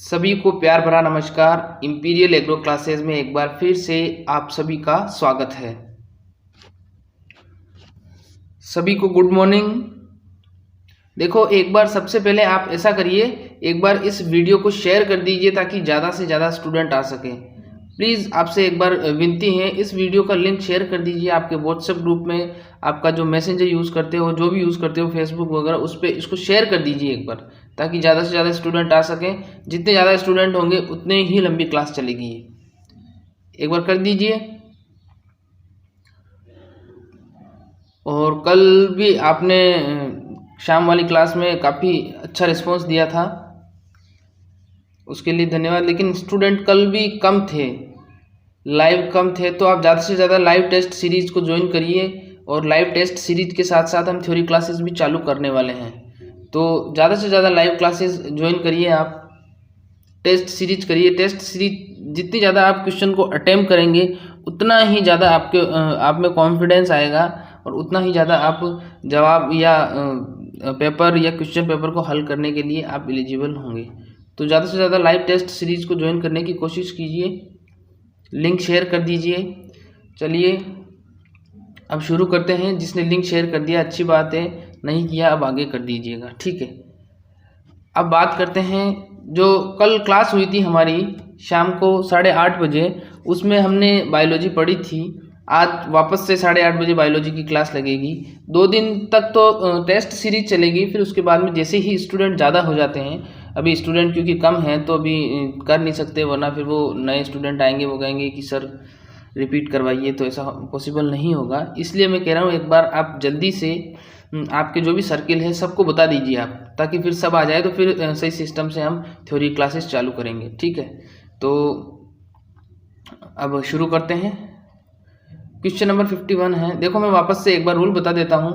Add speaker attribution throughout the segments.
Speaker 1: सभी को प्यार भरा नमस्कार। इंपीरियल एग्रो क्लासेस में एक बार फिर से आप सभी का स्वागत है। सभी को गुड मॉर्निंग। देखो, एक बार सबसे पहले आप ऐसा करिए, एक बार इस वीडियो को शेयर कर दीजिए ताकि ज़्यादा से ज़्यादा स्टूडेंट आ सकें। प्लीज़ आपसे एक बार विनती है, इस वीडियो का लिंक शेयर कर दीजिए आपके व्हाट्सएप ग्रुप में। आपका जो मैसेंजर यूज़ करते हो, जो भी यूज़ करते हो, फेसबुक वगैरह, उस पर इसको शेयर कर दीजिए एक बार, ताकि ज़्यादा से ज़्यादा स्टूडेंट आ सकें। जितने ज़्यादा स्टूडेंट होंगे उतने ही लंबी क्लास चलेगी। एक बार कर दीजिए। और कल भी आपने शाम वाली क्लास में काफ़ी अच्छा रिस्पांस दिया था, उसके लिए धन्यवाद। लेकिन स्टूडेंट कल भी कम थे, लाइव कम थे, तो आप ज़्यादा से ज़्यादा लाइव टेस्ट सीरीज़ को ज्वाइन करिए। और लाइव टेस्ट सीरीज के साथ साथ हम थ्योरी क्लासेस भी चालू करने वाले हैं, तो ज़्यादा से ज़्यादा लाइव क्लासेस ज्वाइन करिए। आप टेस्ट सीरीज करिए। टेस्ट सीरीज जितनी ज़्यादा आप क्वेश्चन को अटेम्प्ट करेंगे उतना ही ज़्यादा आप में कॉन्फिडेंस आएगा और उतना ही ज़्यादा आप जवाब या पेपर या क्वेश्चन पेपर को हल करने के लिए आप एलिजिबल होंगे। तो ज़्यादा से ज़्यादा लाइव टेस्ट सीरीज़ को ज्वाइन करने की कोशिश कीजिए। लिंक शेयर कर दीजिए। चलिए अब शुरू करते हैं। जिसने लिंक शेयर कर दिया अच्छी बात है, नहीं किया अब आगे कर दीजिएगा, ठीक है। अब बात करते हैं, जो कल क्लास हुई थी हमारी शाम को 8:30 बजे, उसमें हमने बायोलॉजी पढ़ी थी। आज वापस से 8:30 बजे बायोलॉजी की क्लास लगेगी। 2 दिन तक तो टेस्ट सीरीज चलेगी, फिर उसके बाद में जैसे ही स्टूडेंट ज़्यादा हो जाते हैं, अभी स्टूडेंट क्योंकि कम हैं तो अभी कर नहीं सकते, वरना फिर वो नए स्टूडेंट आएंगे, वो कहेंगे कि सर रिपीट करवाइए, तो ऐसा पॉसिबल नहीं होगा। इसलिए मैं कह रहा हूँ एक बार आप जल्दी से आपके जो भी सर्किल है सबको बता दीजिए आप, ताकि फिर सब आ जाए, तो फिर सही सिस्टम से हम थ्योरी क्लासेस चालू करेंगे, ठीक है। तो अब शुरू करते हैं। क्वेश्चन नंबर 51 है। देखो, मैं वापस से एक बार रूल बता देता हूँ।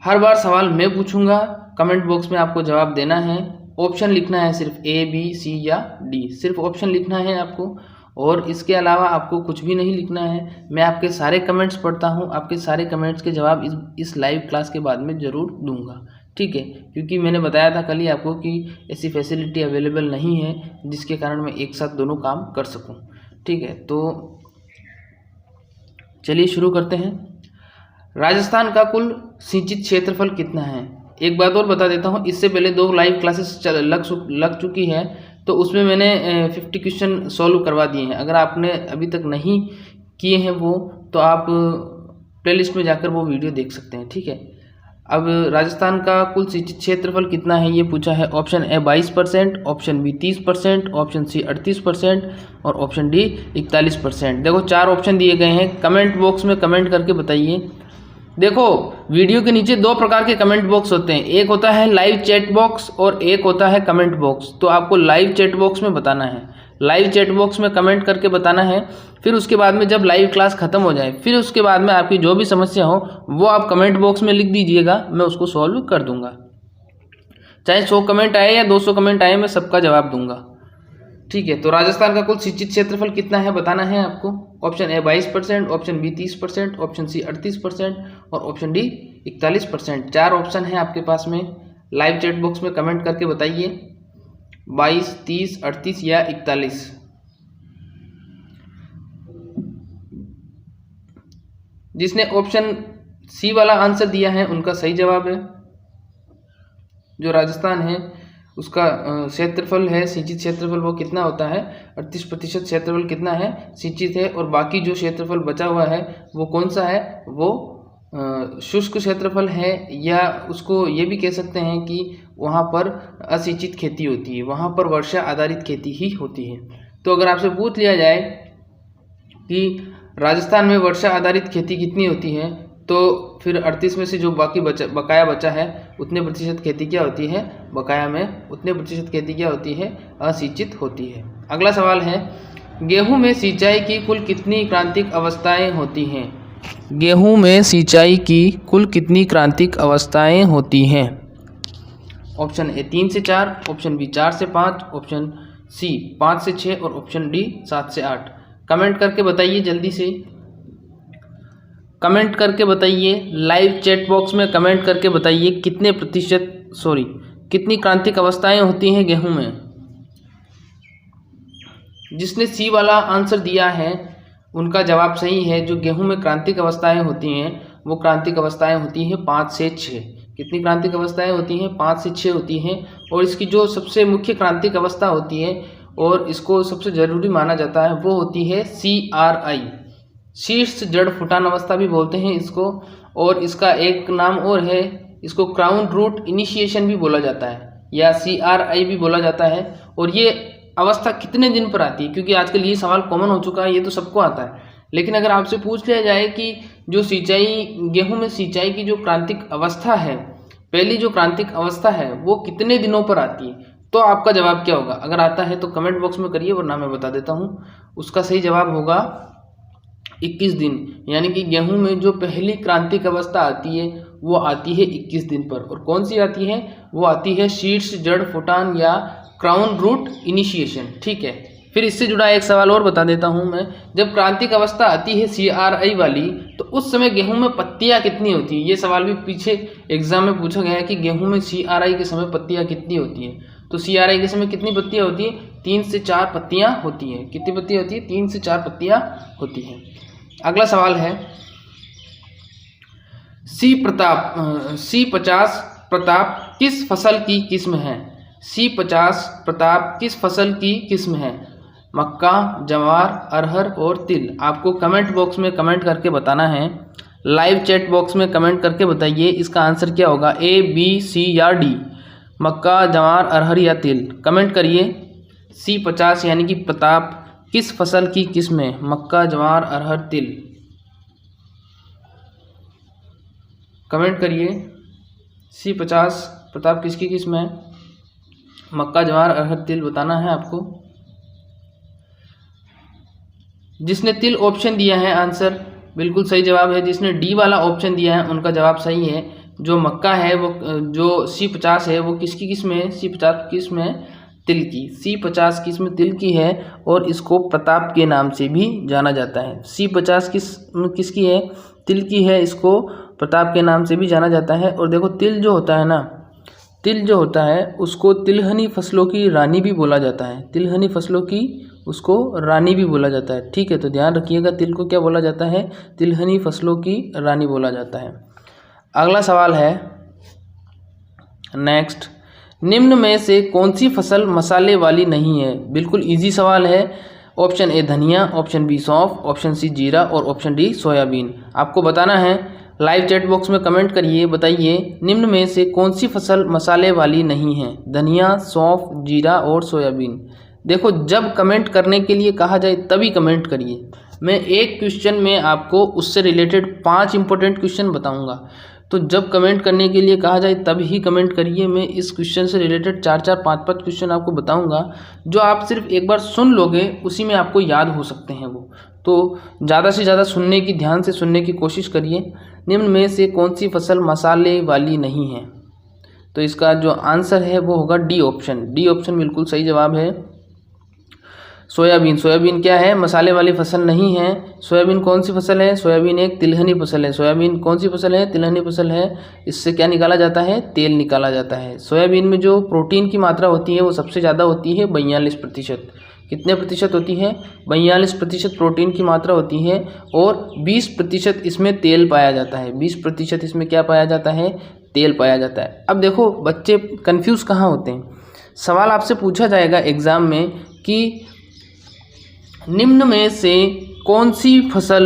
Speaker 1: हर बार सवाल मैं पूछूंगा, कमेंट बॉक्स में आपको जवाब देना है। ऑप्शन लिखना है सिर्फ A, B, C या D, सिर्फ ऑप्शन लिखना है आपको, और इसके अलावा आपको कुछ भी नहीं लिखना है। मैं आपके सारे कमेंट्स पढ़ता हूँ, आपके सारे कमेंट्स के जवाब इस लाइव क्लास के बाद में ज़रूर दूंगा, ठीक है। क्योंकि मैंने बताया था कल ही आपको कि ऐसी फैसिलिटी अवेलेबल नहीं है जिसके कारण मैं एक साथ दोनों काम कर सकूँ, ठीक है। तो चलिए शुरू करते हैं। राजस्थान का कुल सिंचित क्षेत्रफल कितना है? एक बात और बता देता हूँ, इससे पहले 2 लाइव क्लासेस लग चुकी है, तो उसमें मैंने 50 क्वेश्चन सॉल्व करवा दिए हैं। अगर आपने अभी तक नहीं किए हैं वो, तो आप प्लेलिस्ट में जाकर वो वीडियो देख सकते हैं, ठीक है। अब राजस्थान का कुल सिंचित क्षेत्रफल कितना है ये पूछा है। Option A 22%, option B 30%, option C 38% और ऑप्शन D 41%। देखो 4 ऑप्शन दिए गए हैं। कमेंट बॉक्स में कमेंट करके बताइए। देखो, वीडियो के नीचे 2 प्रकार के कमेंट बॉक्स होते हैं, एक होता है लाइव चैट बॉक्स और एक होता है कमेंट बॉक्स। तो आपको लाइव चैट बॉक्स में बताना है, लाइव चैट बॉक्स में कमेंट करके बताना है। फिर उसके बाद में जब लाइव क्लास ख़त्म हो जाए, फिर उसके बाद में आपकी जो भी समस्या हो वो आप कमेंट बॉक्स में लिख दीजिएगा, मैं उसको सॉल्व कर दूंगा। चाहे 100 कमेंट आए या 200 कमेंट आए, मैं सबका जवाब दूंगा, ठीक है। तो राजस्थान का कुल सिंचित क्षेत्रफल कितना है बताना है आपको। Option A 22%, option B 30%, option C 38% और ऑप्शन D 41%। 4 ऑप्शन है आपके पास में। लाइव चैट बॉक्स में कमेंट करके बताइए 22, 30, 38 या 41। जिसने ऑप्शन C वाला आंसर दिया है उनका सही जवाब है। जो राजस्थान है उसका क्षेत्रफल है, सिंचित क्षेत्रफल वो कितना होता है, 38% क्षेत्रफल कितना है सिंचित है। और बाकी जो क्षेत्रफल बचा हुआ है वो कौन सा है, वो शुष्क क्षेत्रफल है, या उसको ये भी कह सकते हैं कि वहाँ पर असिंचित खेती होती है, वहाँ पर वर्षा आधारित खेती ही होती है। तो अगर आपसे पूछ लिया जाए कि राजस्थान में वर्षा आधारित खेती कितनी होती है, तो फिर 38 में से जो बाकी बकाया बचा है, उतने प्रतिशत खेती क्या होती है, बकाया में उतने प्रतिशत खेती क्या होती है, असिंचित होती है। अगला सवाल है, गेहूं में सिंचाई की कुल कितनी क्रांतिक अवस्थाएं होती हैं? गेहूं में सिंचाई की कुल कितनी क्रांतिक अवस्थाएं होती हैं? ऑप्शन A 3 से 4, ऑप्शन B 4 से 5, ऑप्शन C 5 से 6 और ऑप्शन D 7 से 8। कमेंट करके बताइए जल्दी से, कमेंट करके बताइए। लाइव चैट बॉक्स में कमेंट करके बताइए कितनी क्रांतिक अवस्थाएं होती हैं गेहूं में। जिसने सी वाला आंसर दिया है उनका जवाब सही है। जो गेहूं में क्रांतिक अवस्थाएं होती हैं वो क्रांतिक अवस्थाएं होती हैं 5 से 6। कितनी क्रांतिक अवस्थाएं होती हैं? 5 से 6 होती हैं। और इसकी जो सबसे मुख्य क्रांतिक अवस्था होती है और इसको सबसे जरूरी माना जाता है वो होती है CRI, शीर्ष जड़ फुटान अवस्था भी बोलते हैं इसको। और इसका एक नाम और है, इसको क्राउन रूट इनिशिएशन भी बोला जाता है या CRI भी बोला जाता है। और ये अवस्था कितने दिन पर आती है? क्योंकि आजकल ये सवाल कॉमन हो चुका है, ये तो सबको आता है। लेकिन अगर आपसे पूछ लिया जाए कि जो सिंचाई, गेहूं में सिंचाई की जो क्रांतिक अवस्था है, पहली जो क्रांतिक अवस्था है वो कितने दिनों पर आती है, तो आपका जवाब क्या होगा? अगर आता है तो कमेंट बॉक्स में करिए, वरना मैं बता देता हूँ। उसका सही जवाब होगा 21 दिन। यानी कि गेहूं में जो पहली क्रांतिक अवस्था आती है वो आती है 21 दिन पर। और कौन सी आती है? वो आती है शीर्ष जड़ फुटान या क्राउन रूट इनिशिएशन। ठीक है, फिर इससे जुड़ा एक सवाल और बता देता हूं मैं। जब क्रांतिक अवस्था आती है CRI वाली, तो उस समय गेहूं में पत्तियां कितनी होती हैं? ये सवाल भी पीछे एग्जाम में पूछा गया है कि गेहूं में CRI के समय पत्तियां कितनी होती हैं। तो CRI के समय कितनी पत्तियां होती हैं? 3 से 4 पत्तियां होती हैं। कितनी पत्तियां होती हैं? 3 से 4 पत्तियां होती हैं। अगला सवाल है C50 प्रताप किस फसल की किस्म है? C50 प्रताप किस फसल की किस्म है? मक्का, जवार, अरहर और तिल। आपको कमेंट बॉक्स में कमेंट करके बताना है। लाइव चैट बॉक्स में कमेंट करके बताइए इसका आंसर क्या होगा, A, B, C या D? मक्का, जवार, अरहर या तिल? कमेंट करिए। C50 यानी कि प्रताप किस फसल की किस्म है? मक्का, जवार, अरहर, तिल? कमेंट करिए। C50 प्रताप किसकी किस्म है? मक्का, जवार, अरहर, तिल बताना है आपको। जिसने तिल ऑप्शन दिया है आंसर बिल्कुल सही जवाब है। जिसने D वाला ऑप्शन दिया है उनका जवाब सही है। जो मक्का है वो, जो C50 है वो किसकी किस्म है? C50 किस्म है तिल की। C50 किस्म तिल की है और इसको प्रताप के नाम से भी जाना जाता है। C50 किसकी है? तिल की है, इसको प्रताप के नाम से भी जाना जाता है। और देखो तिल जो होता है ना, तिल जो होता है उसको तिलहनी फसलों की रानी भी बोला जाता है। तिलहनी फसलों की उसको रानी भी बोला जाता है। ठीक है, तो ध्यान रखिएगा, तिल को क्या बोला जाता है? तिलहनी फसलों की रानी बोला जाता है। अगला सवाल है नेक्स्ट, निम्न में से कौन सी फसल मसाले वाली नहीं है? बिल्कुल इजी सवाल है। ऑप्शन A धनिया, ऑप्शन B सौंफ, ऑप्शन C जीरा और ऑप्शन D सोयाबीन। आपको बताना है, लाइव चैट बॉक्स में कमेंट करिए, बताइए निम्न में से कौन सी फसल मसाले वाली नहीं है? धनिया, सौंफ, जीरा और सोयाबीन। देखो, जब कमेंट करने के लिए कहा जाए तभी कमेंट करिए। मैं एक क्वेश्चन में आपको उससे रिलेटेड 5 इंपॉर्टेंट क्वेश्चन बताऊंगा, तो जब कमेंट करने के लिए कहा जाए तब ही कमेंट करिए। मैं इस क्वेश्चन से रिलेटेड 4-4, 5-5 क्वेश्चन आपको बताऊंगा, जो आप सिर्फ एक बार सुन लोगे उसी में आपको याद हो सकते हैं वो। तो ज़्यादा से ज़्यादा सुनने की, ध्यान से सुनने की कोशिश करिए। निम्न में से कौन सी फसल मसाले वाली नहीं है? तो इसका जो आंसर है वो होगा D ऑप्शन। D ऑप्शन बिल्कुल सही जवाब है। सोयाबीन, सोयाबीन क्या है? मसाले वाली फसल नहीं है। सोयाबीन कौन सी फसल है? सोयाबीन एक तिलहनी फसल है। सोयाबीन कौन सी फसल है? तिलहनी फसल है। इससे क्या निकाला जाता है? तेल निकाला जाता है। सोयाबीन में जो प्रोटीन की मात्रा होती है वो सबसे ज़्यादा होती है, 42%। कितने प्रतिशत होती है? 42% प्रोटीन की मात्रा होती है और 20% इसमें तेल पाया जाता है। 20% इसमें क्या पाया जाता है? तेल पाया जाता है। अब देखो, बच्चे कंफ्यूज कहाँ होते हैं। सवाल आपसे पूछा जाएगा एग्जाम में कि निम्न में से कौन सी फसल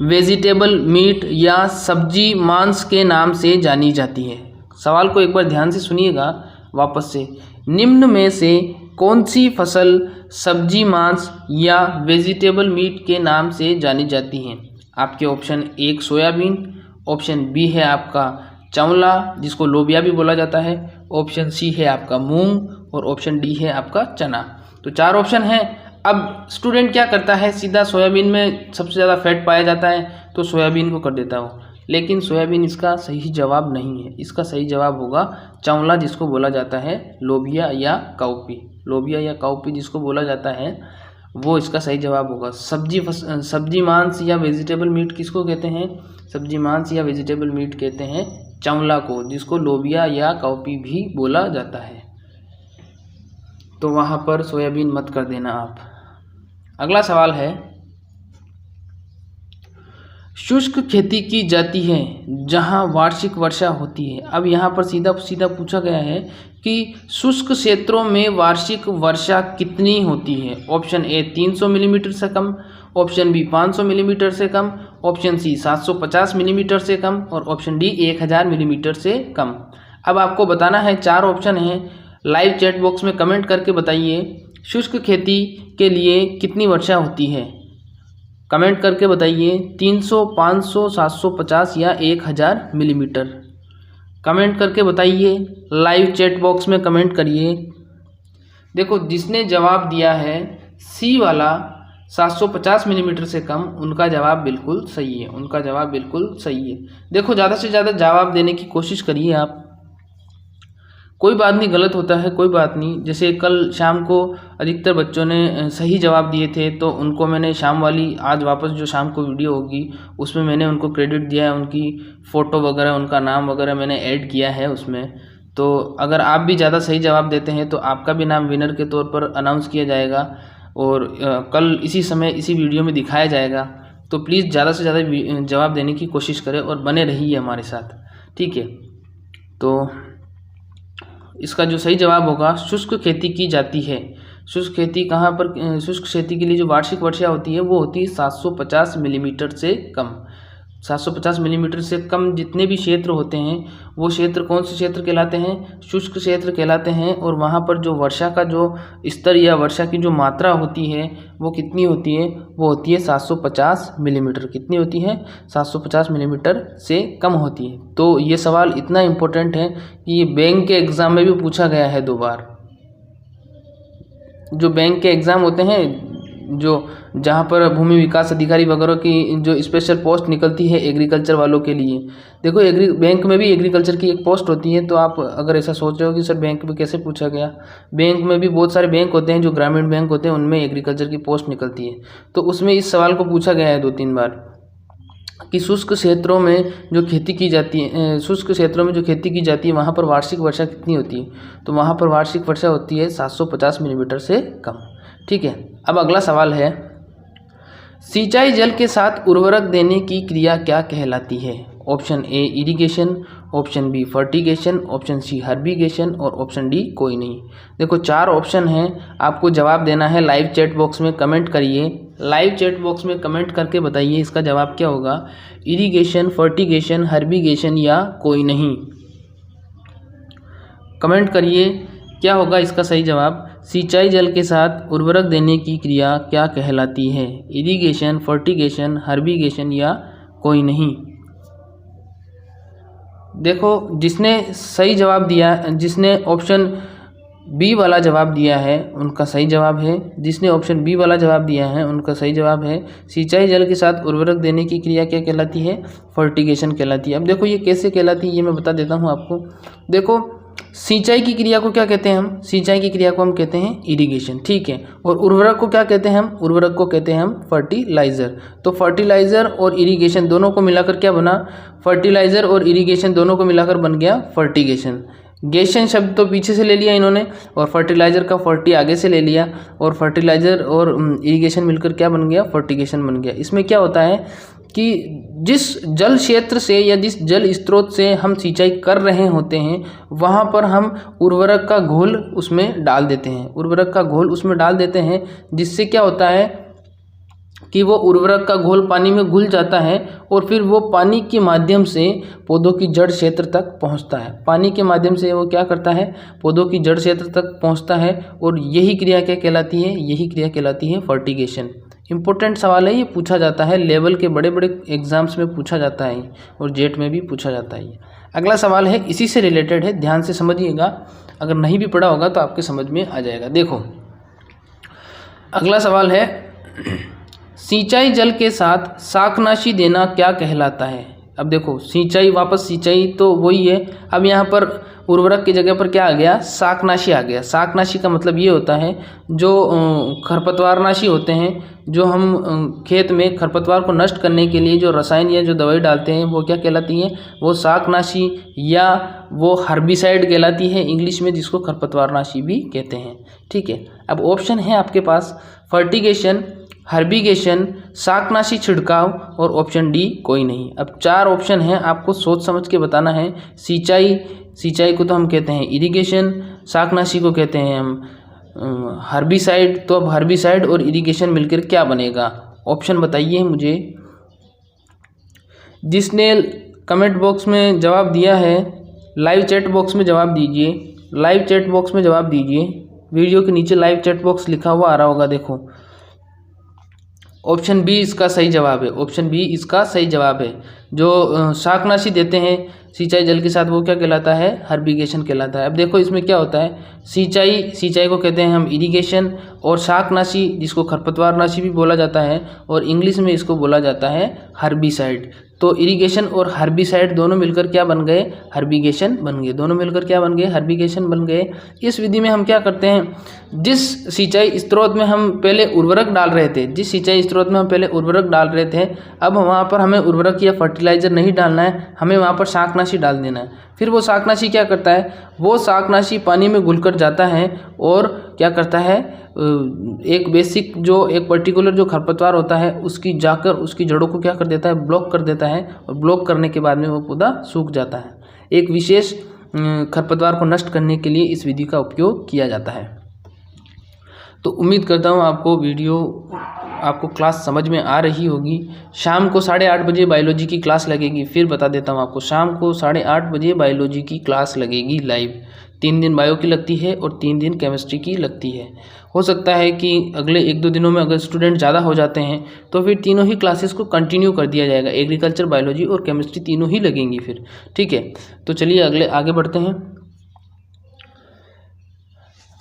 Speaker 1: वेजिटेबल मीट या सब्जी मांस के नाम से जानी जाती है? सवाल को एक बार ध्यान से सुनिएगा वापस से। निम्न में से कौन सी फसल सब्जी मांस या वेजिटेबल मीट के नाम से जानी जाती है? आपके ऑप्शन 1 सोयाबीन, ऑप्शन B है आपका चावला जिसको लोबिया भी बोला जाता है, ऑप्शन C है आपका मूंग और ऑप्शन D है आपका चना। तो 4 ऑप्शन है। अब स्टूडेंट क्या करता है, सीधा सोयाबीन में सबसे ज़्यादा फैट पाया जाता है तो सोयाबीन को कर देता हो, लेकिन सोयाबीन इसका सही जवाब नहीं है। इसका सही जवाब होगा चावला जिसको बोला जाता है लोबिया या काउपी। लोबिया या काउपी जिसको बोला जाता है वो इसका सही जवाब होगा। सब्जी मांस या वेजिटेबल मीट किसको कहते हैं? सब्जी मांस या वेजिटेबल मीट कहते हैं चावला को, जिसको लोबिया या काउपी भी बोला जाता है। तो वहाँ पर सोयाबीन मत कर देना आप। अगला सवाल है, शुष्क खेती की जाती है जहां वार्षिक वर्षा होती है। अब यहाँ पर सीधा सीधा पूछा गया है कि शुष्क क्षेत्रों में वार्षिक वर्षा कितनी होती है। ऑप्शन ए 300 मिलीमीटर से कम, ऑप्शन बी 500 मिलीमीटर से कम, ऑप्शन सी 750 मिलीमीटर से कम और ऑप्शन डी 1000 मिलीमीटर से कम। अब आपको बताना है, 4 ऑप्शन हैं, लाइव चैट बॉक्स में कमेंट करके बताइए शुष्क खेती के लिए कितनी वर्षा होती है। कमेंट करके बताइए 300, 500, 750 या 1000 मिलीमीटर। कमेंट करके बताइए, लाइव चैट बॉक्स में कमेंट करिए। देखो, जिसने जवाब दिया है सी वाला 750 मिलीमीटर से कम, उनका जवाब बिल्कुल सही है, उनका जवाब बिल्कुल सही है। देखो, ज़्यादा से ज़्यादा जवाब देने की कोशिश करिए आप, कोई बात नहीं, गलत होता है कोई बात नहीं। जैसे कल शाम को अधिकतर बच्चों ने सही जवाब दिए थे, तो उनको मैंने शाम वाली, आज वापस जो शाम को वीडियो होगी उसमें मैंने उनको क्रेडिट दिया है, उनकी फ़ोटो वगैरह, उनका नाम वगैरह मैंने ऐड किया है उसमें। तो अगर आप भी ज़्यादा सही जवाब देते हैं तो आपका भी नाम विनर के तौर पर अनाउंस किया जाएगा और कल इसी समय इसी वीडियो में दिखाया जाएगा। तो प्लीज़ ज़्यादा से ज़्यादा जवाब देने की कोशिश करें और बने रहिए हमारे साथ, ठीक है। तो इसका जो सही जवाब होगा, शुष्क खेती की जाती है। शुष्क खेती कहाँ पर, शुष्क खेती के लिए जो वार्षिक वर्षा होती है वो होती है 750 मिलीमीटर से कम। 750 मिलीमीटर से कम जितने भी क्षेत्र होते हैं वो क्षेत्र कौन से क्षेत्र कहलाते हैं, शुष्क क्षेत्र कहलाते हैं। और वहाँ पर जो वर्षा का जो स्तर या वर्षा की जो मात्रा होती है वो कितनी होती है, वो होती है 750 मिलीमीटर। कितनी होती है, 750 मिलीमीटर से कम होती है। तो ये सवाल इतना इम्पोर्टेंट है कि ये बैंक के एग्ज़ाम में भी पूछा गया है 2 बार। जो बैंक के एग्ज़ाम होते हैं, जो जहाँ पर भूमि विकास अधिकारी वगैरह की जो स्पेशल पोस्ट निकलती है एग्रीकल्चर वालों के लिए, देखो बैंक में भी एग्रीकल्चर की एक पोस्ट होती है। तो आप अगर ऐसा सोच रहे हो कि सर बैंक में कैसे पूछा गया, बैंक में भी बहुत सारे बैंक होते हैं जो ग्रामीण बैंक होते हैं, उनमें एग्रीकल्चर की पोस्ट निकलती है। तो उसमें इस सवाल को पूछा गया है 2-3 बार कि शुष्क क्षेत्रों में जो खेती की जाती है, शुष्क क्षेत्रों में जो खेती की जाती है वहाँ पर वार्षिक वर्षा कितनी होती है। तो वहाँ पर वार्षिक वर्षा होती है 750 मिलीमीटर से कम, ठीक है। अब अगला सवाल है, सिंचाई जल के साथ उर्वरक देने की क्रिया क्या कहलाती है। Option A irrigation, option B fertigation, option C herbigation और ऑप्शन डी कोई नहीं। देखो, 4 ऑप्शन हैं, आपको जवाब देना है। लाइव चैट बॉक्स में कमेंट करिए, लाइव चैट बॉक्स में कमेंट करके बताइए इसका जवाब क्या होगा, इरिगेशन, फर्टिगेशन, हर्बिगेशन या कोई नहीं। कमेंट करिए क्या होगा इसका सही जवाब। सिंचाई जल के साथ उर्वरक देने की क्रिया क्या कहलाती है, इरिगेशन, फर्टिगेशन, हर्बिगेशन या कोई नहीं। देखो, जिसने सही जवाब दिया, जिसने ऑप्शन बी वाला जवाब दिया है उनका सही जवाब है, जिसने ऑप्शन बी वाला जवाब दिया है उनका सही जवाब है। सिंचाई जल के साथ उर्वरक देने की क्रिया क्या कहलाती है, फर्टिगेशन कहलाती है। अब देखो ये कैसे कहलाती है ये मैं बता देता हूँ आपको। देखो, सिंचाई की क्रिया को क्या कहते हैं हम, सिंचाई की क्रिया को हम कहते हैं इरिगेशन, ठीक है। और उर्वरक को क्या कहते हैं हम, उर्वरक को कहते हैं हम फर्टिलाइज़र। तो फर्टिलाइज़र और इरिगेशन दोनों को मिलाकर क्या बना, फर्टिलाइज़र और इरिगेशन दोनों को मिलाकर बन गया फर्टिगेशन। गेशन शब्द तो पीछे से ले लिया इन्होंने और फर्टिलाइज़र का फर्टी आगे से ले लिया और फर्टिलाइज़र और इरिगेशन मिलकर क्या बन गया, फर्टिगेशन बन गया। इसमें क्या होता है कि जिस जल क्षेत्र से या जिस जल स्रोत से हम सिंचाई कर रहे होते हैं वहाँ पर हम उर्वरक का घोल उसमें डाल देते हैं, उर्वरक का घोल उसमें डाल देते हैं, जिससे क्या होता है कि वो उर्वरक का घोल पानी में घुल जाता है और फिर वो पानी के माध्यम से पौधों की जड़ क्षेत्र तक पहुंचता है। पानी के माध्यम से वो क्या करता है, पौधों की जड़ क्षेत्र तक पहुंचता है और यही क्रिया क्या कहलाती है, यही क्रिया कहलाती है फर्टिगेशन। इंपॉर्टेंट सवाल है, ये पूछा जाता है, लेवल के बड़े बड़े एग्जाम्स में पूछा जाता है और जेट में भी पूछा जाता है। अगला सवाल है इसी से रिलेटेड है, ध्यान से समझिएगा, अगर नहीं भी पढ़ा होगा तो आपके समझ में आ जाएगा। देखो, अगला सवाल है, सिंचाई जल के साथ शाकनाशी देना क्या कहलाता है। अब देखो, सिंचाई वापस सिंचाई तो वही है, अब यहाँ पर उर्वरक की जगह पर क्या आ गया, शाकनाशी आ गया। शाकनाशी का मतलब ये होता है जो खरपतवारनाशी होते हैं, जो हम खेत में खरपतवार को नष्ट करने के लिए जो रसायन या जो दवाई डालते हैं वो क्या कहलाती है, वो शाकनाशी या वो हर्बिसाइड कहलाती है इंग्लिश में, जिसको खरपतवारनाशी भी कहते हैं, ठीक है। अब ऑप्शन है आपके पास फर्टिगेशन, हर्बिगेशन, शाकनाशी छिड़काव और ऑप्शन डी कोई नहीं। अब 4 ऑप्शन हैं, आपको सोच समझ के बताना है। सिंचाई को तो हम कहते हैं इरिगेशन, शाकनाशी को कहते हैं हम हर्बिसाइड। तो अब हर्बिसाइड और इरिगेशन मिलकर क्या बनेगा? ऑप्शन बताइए मुझे। जिसने कमेंट बॉक्स में जवाब दिया है, लाइव चैट बॉक्स में जवाब दीजिए। लाइव चैट बॉक्स में जवाब दीजिए। वीडियो के नीचे लाइव चैट बॉक्स लिखा हुआ आ रहा होगा, देखो। ऑप्शन बी इसका सही जवाब है। ऑप्शन बी इसका सही जवाब है। जो शाकनाशी देते हैं सिंचाई जल के साथ, वो क्या कहलाता है? हर्बिगेशन कहलाता है। अब देखो इसमें क्या होता है, सिंचाई को कहते हैं हम इरिगेशन, और शाकनाशी जिसको खरपतवारनाशी भी बोला जाता है, और इंग्लिश में इसको बोला जाता है हर्बिसाइड। तो इरिगेशन और हर्बिसाइड दोनों मिलकर क्या बन गए? हर्बिगेशन बन गए। दोनों मिलकर क्या बन गए? हर्बिगेशन बन गए। इस विधि में हम क्या करते हैं, जिस सिंचाई स्रोत में हम पहले उर्वरक डाल रहे थे, अब वहाँ पर हमें उर्वरक या फर्टिलाइजर नहीं डालना है, हमें वहाँ पर शाकनाशी डाल देना है। फिर वो शाकनाशी क्या करता है? वो शाकनाशी पानी में घुलकर जाता है और क्या करता है, एक पर्टिकुलर जो खरपतवार होता है उसकी जाकर उसकी जड़ों को क्या कर देता है? ब्लॉक कर देता है, और ब्लॉक करने के बाद में वो पौधा सूख जाता है। एक विशेष खरपतवार को नष्ट करने के लिए इस विधि का उपयोग किया जाता है। तो उम्मीद करता हूँ आपको क्लास समझ में आ रही होगी। शाम को 8:30 बजे बायोलॉजी की क्लास लगेगी। फिर बता देता हूँ आपको, शाम को 8:30 बजे बायोलॉजी की क्लास लगेगी लाइव। 3 दिन बायो की लगती है और 3 दिन केमिस्ट्री की लगती है। हो सकता है कि अगले 1-2 दिनों में अगर स्टूडेंट ज़्यादा हो जाते हैं तो फिर तीनों ही क्लासेस को कंटिन्यू कर दिया जाएगा। एग्रीकल्चर, बायोलॉजी और केमिस्ट्री तीनों ही लगेंगी फिर, ठीक है। तो चलिए आगे बढ़ते हैं।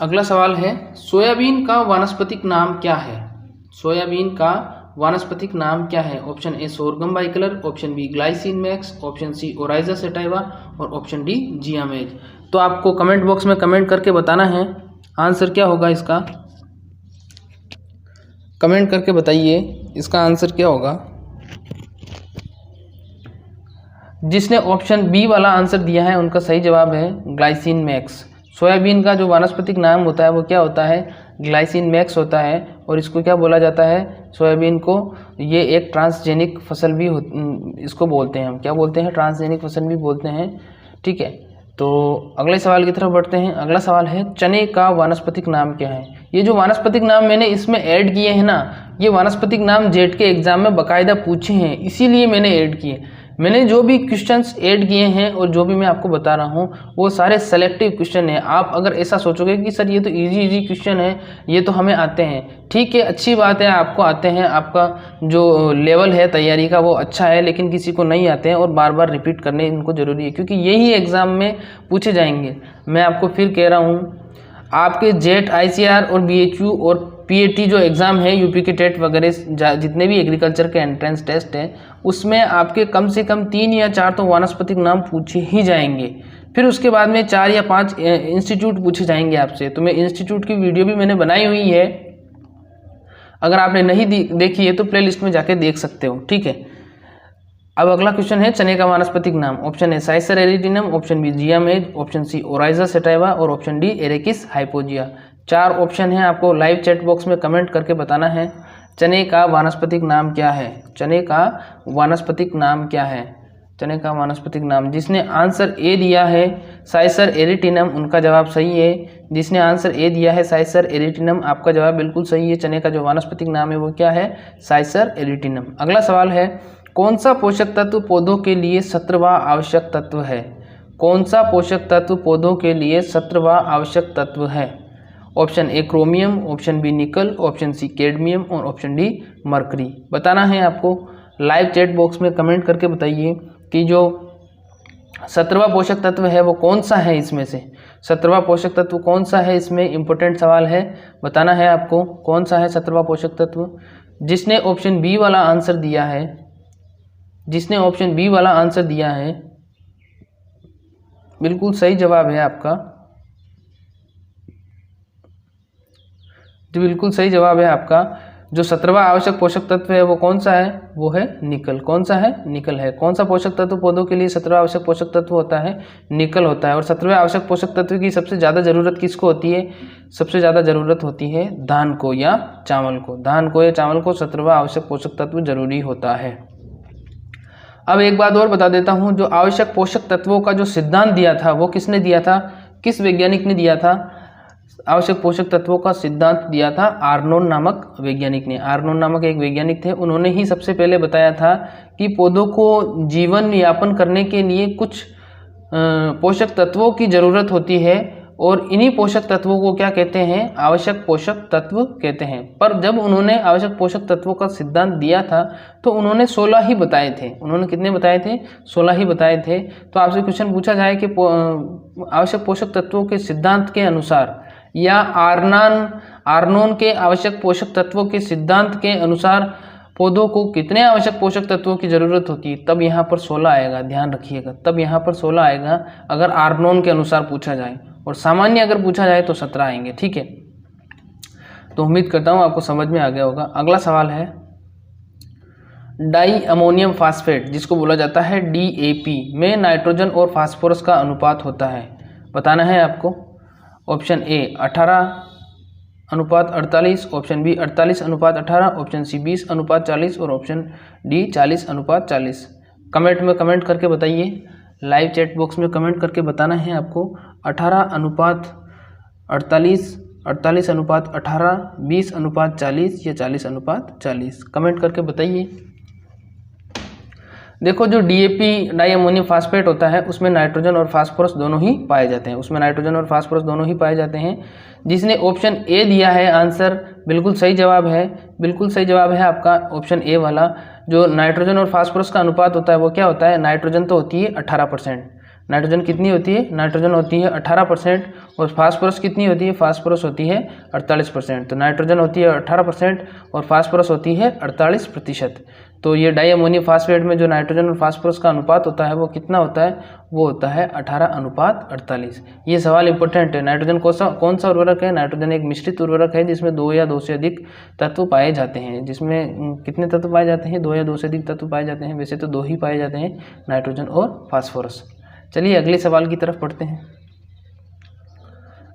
Speaker 1: अगला सवाल है, सोयाबीन का वानस्पतिक नाम क्या है? सोयाबीन का वानस्पतिक नाम क्या है? Option A sorghum bicolor, option B glycine max, option C Oryza sativa और ऑप्शन डी जियामेज। तो आपको कमेंट बॉक्स में कमेंट करके बताना है आंसर क्या होगा इसका। कमेंट करके बताइए इसका आंसर क्या होगा। जिसने ऑप्शन बी वाला आंसर दिया है उनका सही जवाब है ग्लाइसिन मैक्स। सोयाबीन का जो वानस्पतिक नाम होता है वो क्या होता है? ग्लाइसिन मैक्स होता है। और इसको क्या बोला जाता है? सोयाबीन को ये एक ट्रांसजेनिक फसल भी इसको बोलते हैं हम, क्या बोलते हैं? ट्रांसजेनिक फसल भी बोलते हैं, ठीक है। तो अगले सवाल की तरफ बढ़ते हैं। अगला सवाल है, चने का वानस्पतिक नाम क्या है? ये जो वानस्पतिक नाम मैंने इसमें ऐड किए हैं ना, ये वानस्पतिक नाम जेट के एग्जाम में बाकायदा पूछे हैं, इसीलिए मैंने ऐड किए। मैंने जो भी क्वेश्चंस ऐड किए हैं और जो भी मैं आपको बता रहा हूँ वो सारे सेलेक्टिव क्वेश्चन हैं। आप अगर ऐसा सोचोगे कि सर ये तो इजी क्वेश्चन है, ये तो हमें आते हैं, ठीक है, अच्छी बात है, आपको आते हैं, आपका जो लेवल है तैयारी का वो अच्छा है, लेकिन किसी को नहीं आते हैं और बार बार रिपीट करने इनको ज़रूरी है, क्योंकि यही एग्ज़ाम में पूछे जाएंगे। मैं आपको फिर कह रहा हूँ, आपके जेट, ICR और BHU और PAT जो एग्ज़ाम है, यूपी के टेट वगैरह जितने भी एग्रीकल्चर के एंट्रेंस टेस्ट हैं, उसमें आपके कम से कम 3 या 4 तो वानस्पतिक नाम पूछे ही जाएंगे। फिर उसके बाद में 4 या 5 इंस्टीट्यूट पूछे जाएंगे आपसे। तो मैं इंस्टीट्यूट की वीडियो भी मैंने बनाई हुई है, अगर आपने नहीं देखी है तो प्लेलिस्ट में जाके देख सकते हो, ठीक है। अब अगला क्वेश्चन है, चने का वानस्पतिक नाम। Option A Cicer arietinum, option B Zea mays, option C Oryza sativa और option D Arachis hypogaea. 4 option है, आपको लाइव चैट बॉक्स में कमेंट करके बताना है चने का वानस्पतिक नाम क्या है। चने का वानस्पतिक नाम क्या है? चने का वानस्पतिक नाम, जिसने आंसर ए दिया है साइसर एरिटिनम, उनका जवाब सही है। जिसने आंसर ए दिया है साइसर एरिटिनम, आपका जवाब बिल्कुल सही है। चने का जो वानस्पतिक नाम है वो क्या है? साइसर एरिटिनम। अगला सवाल है, कौन सा पोषक तत्व पौधों के लिए 17वां आवश्यक तत्व है? कौन सा पोषक तत्व पौधों के लिए 17वां आवश्यक तत्व है? Option A chromium, option B nickel, option C cadmium और ऑप्शन डी मरकरी। बताना है आपको, लाइव चैट बॉक्स में कमेंट करके बताइए कि जो 17वां पोषक तत्व है वो कौन सा है इसमें से। 17वां पोषक तत्व कौन सा है, इसमें इंपॉर्टेंट सवाल है, बताना है आपको कौन सा है 17वां पोषक तत्व। जिसने ऑप्शन बी वाला आंसर दिया है, जिसने ऑप्शन बी वाला आंसर दिया है, बिल्कुल सही जवाब है आपका, बिल्कुल सही जवाब है आपका। जो 17वां आवश्यक पोषक तत्व है वो कौन सा है? वो है निकल। कौन सा है? निकल है। कौन सा पोषक तत्व पौधों के लिए 17वां आवश्यक पोषक तत्व होता है? निकल होता है। और 17वें आवश्यक पोषक तत्व की सबसे ज़्यादा ज़रूरत किसको होती है? सबसे ज़्यादा ज़रूरत होती है धान को या चावल को। धान को या चावल को 17वां आवश्यक पोषक तत्व जरूरी होता है। अब एक बात और बता देता हूँ, जो आवश्यक पोषक तत्वों का जो सिद्धांत दिया था वो किसने दिया था? किस वैज्ञानिक ने दिया था? आवश्यक पोषक तत्वों का सिद्धांत दिया था आर्नोन नामक वैज्ञानिक ने। आर्नोन नामक एक वैज्ञानिक थे, उन्होंने ही सबसे पहले बताया था कि पौधों को जीवन यापन करने के लिए कुछ पोषक तत्वों की ज़रूरत होती है और इन्हीं पोषक तत्वों को क्या कहते हैं? आवश्यक पोषक तत्व कहते हैं। पर जब उन्होंने आवश्यक पोषक तत्वों का सिद्धांत दिया था तो उन्होंने 16 ही बताए थे। उन्होंने कितने बताए थे? 16 ही बताए थे। तो आपसे क्वेश्चन पूछा जाए कि आवश्यक पोषक तत्वों के सिद्धांत के अनुसार या आर्नोन के आवश्यक पोषक तत्वों के सिद्धांत के अनुसार पौधों को कितने आवश्यक पोषक तत्वों की ज़रूरत होती है, तब यहाँ पर 16 आएगा। ध्यान रखिएगा, तब यहाँ पर 16 आएगा अगर आर्नोन के अनुसार पूछा जाए, और सामान्य अगर पूछा जाए तो 17 आएंगे। ठीक है, तो उम्मीद करता हूँ आपको समझ में आ गया होगा। अगला सवाल है, डाई अमोनियम फास्फेट जिसको बोला जाता है DAP में नाइट्रोजन और फास्फोरस का अनुपात होता है, बताना है आपको। Option A 18:48, option B 48:18, option C 20:40 और ऑप्शन डी 40:40। कमेंट में कमेंट करके बताइए, लाइव चैट बॉक्स में कमेंट करके बताना है आपको 18:48, 48:18, 20:40 या 40:40। कमेंट करके बताइए। देखो, जो DAP डाई अमोनियम फास्फेट होता है उसमें नाइट्रोजन और फास्फोरस दोनों ही पाए जाते हैं। उसमें नाइट्रोजन और फास्फोरस दोनों ही पाए जाते हैं। जिसने ऑप्शन ए दिया है आंसर बिल्कुल सही जवाब है। बिल्कुल सही जवाब है आपका ऑप्शन ए वाला। जो नाइट्रोजन और फास्फोरस का अनुपात होता है वो क्या होता है? नाइट्रोजन तो होती है 18%। नाइट्रोजन कितनी होती है? नाइट्रोजन होती है 18%। और फास्फोरस कितनी होती है? फास्फोरस होती है 48%। तो नाइट्रोजन होती है 18% और फास्फोरस होती है 48%। तो ये डाई अमोनियम फास्फेट में जो नाइट्रोजन और फास्फोरस का अनुपात होता है वो कितना होता है? वो होता है 18:48। ये सवाल इंपॉर्टेंट है। नाइट्रोजन कौन सा उर्वरक है? नाइट्रोजन एक मिश्रित उर्वरक है जिसमें 2 या 2 से अधिक तत्व पाए जाते हैं। जिसमें कितने तत्व पाए जाते हैं? 2 या 2 से अधिक तत्व पाए जाते हैं। वैसे तो 2 ही पाए जाते हैं, नाइट्रोजन और फास्फोरस। चलिए अगले सवाल की तरफ पढ़ते हैं।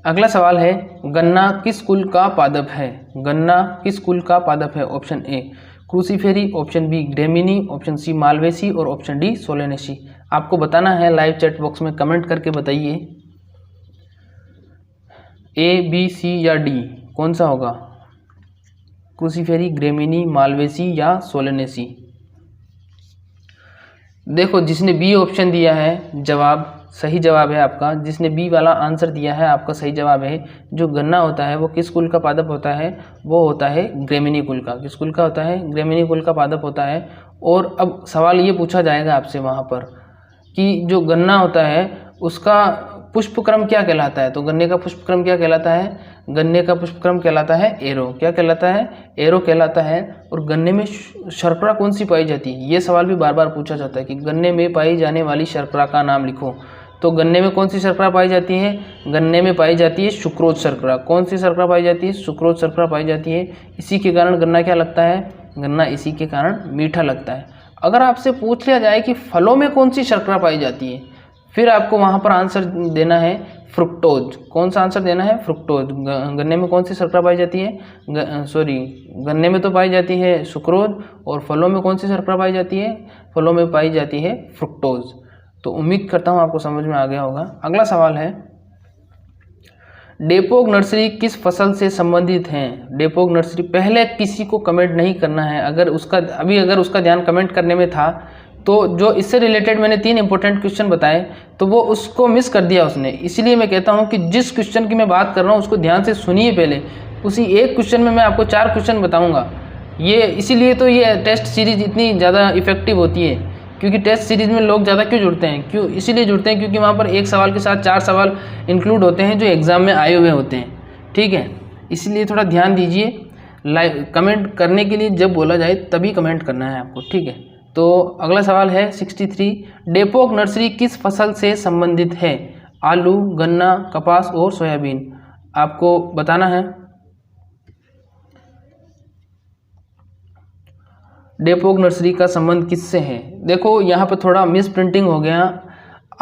Speaker 1: अगला सवाल है, गन्ना किस कुल का पादप है? गन्ना किस कुल का पादप है? Option A cruciferae, option B gramineae, option C malvaceae और ऑप्शन डी सोलेनेसी। आपको बताना है, लाइव चैट बॉक्स में कमेंट करके बताइए A, B, C या D कौन सा होगा? क्रूसीफेरी, ग्रेमिनी, मालवेसी या सोलेनेसी। देखो, जिसने बी ऑप्शन दिया है जवाब सही जवाब है आपका। जिसने बी वाला आंसर दिया है आपका सही जवाब है। जो गन्ना होता है वो किस कुल का पादप होता है? वो होता है ग्रेमिनी कुल का। किस कुल का होता है? ग्रेमिनी कुल का पादप होता है। और अब सवाल ये पूछा जाएगा आपसे वहाँ पर कि जो गन्ना होता है उसका पुष्पक्रम क्या कहलाता है? तो गन्ने का पुष्पक्रम क्या कहलाता है? गन्ने का पुष्पक्रम कहलाता है एरो। क्या कहलाता है? एरो कहलाता है। और गन्ने में शर्करा कौन सी पाई जाती है? ये सवाल भी बार बार पूछा जाता है कि गन्ने में पाई जाने वाली शर्करा का नाम लिखो। तो गन्ने में कौन सी शर्करा पाई जाती है? गन्ने में पाई जाती है सुक्रोज शर्करा। कौन सी शर्करा पाई जाती है? सुक्रोज शर्करा पाई जाती है। इसी के कारण गन्ना क्या लगता है? गन्ना इसी के कारण मीठा लगता है। अगर आपसे पूछ लिया जाए कि फलों में कौन सी शर्करा पाई जाती है, फिर आपको वहाँ पर आंसर देना है फ्रुक्टोज। कौन सा आंसर देना है? फ्रुक्टोज। गन्ने में कौन सी शर्करा पाई जाती है? गन्ने में तो पाई जाती है सुक्रोज, और फलों में कौन सी शर्करा पाई जाती है? फलों में पाई जाती है फ्रुक्टोज। तो उम्मीद करता हूँ आपको समझ में आ गया होगा। अगला सवाल है, डेपोक नर्सरी किस फसल से संबंधित हैं? डेपोक नर्सरी, पहले किसी को कमेंट नहीं करना है। अगर उसका ध्यान कमेंट करने में था तो जो इससे रिलेटेड मैंने 3 इंपॉर्टेंट क्वेश्चन बताए तो वो उसको मिस कर दिया उसने। इसीलिए मैं कहता हूँ कि जिस क्वेश्चन की मैं बात कर रहा हूँ उसको ध्यान से सुनिए पहले। उसी एक क्वेश्चन में मैं आपको 4 क्वेश्चन बताऊँगा। ये इसीलिए तो ये टेस्ट सीरीज इतनी ज़्यादा इफेक्टिव होती है, क्योंकि टेस्ट सीरीज़ में लोग ज़्यादा क्यों जुड़ते हैं? क्यों? इसीलिए जुड़ते हैं क्योंकि वहाँ पर एक सवाल के साथ 4 सवाल इंक्लूड होते हैं जो एग्ज़ाम में आए हुए होते हैं। ठीक है, इसलिए थोड़ा ध्यान दीजिए। लाइव कमेंट करने के लिए जब बोला जाए तभी कमेंट करना है आपको। ठीक है, तो अगला सवाल है 63, डेपोक नर्सरी किस फसल से संबंधित है? आलू, गन्ना, कपास और सोयाबीन। आपको बताना है। डेपोक नर्सरी का संबंध किससे है? देखो यहाँ पर थोड़ा मिस प्रिंटिंग हो गया।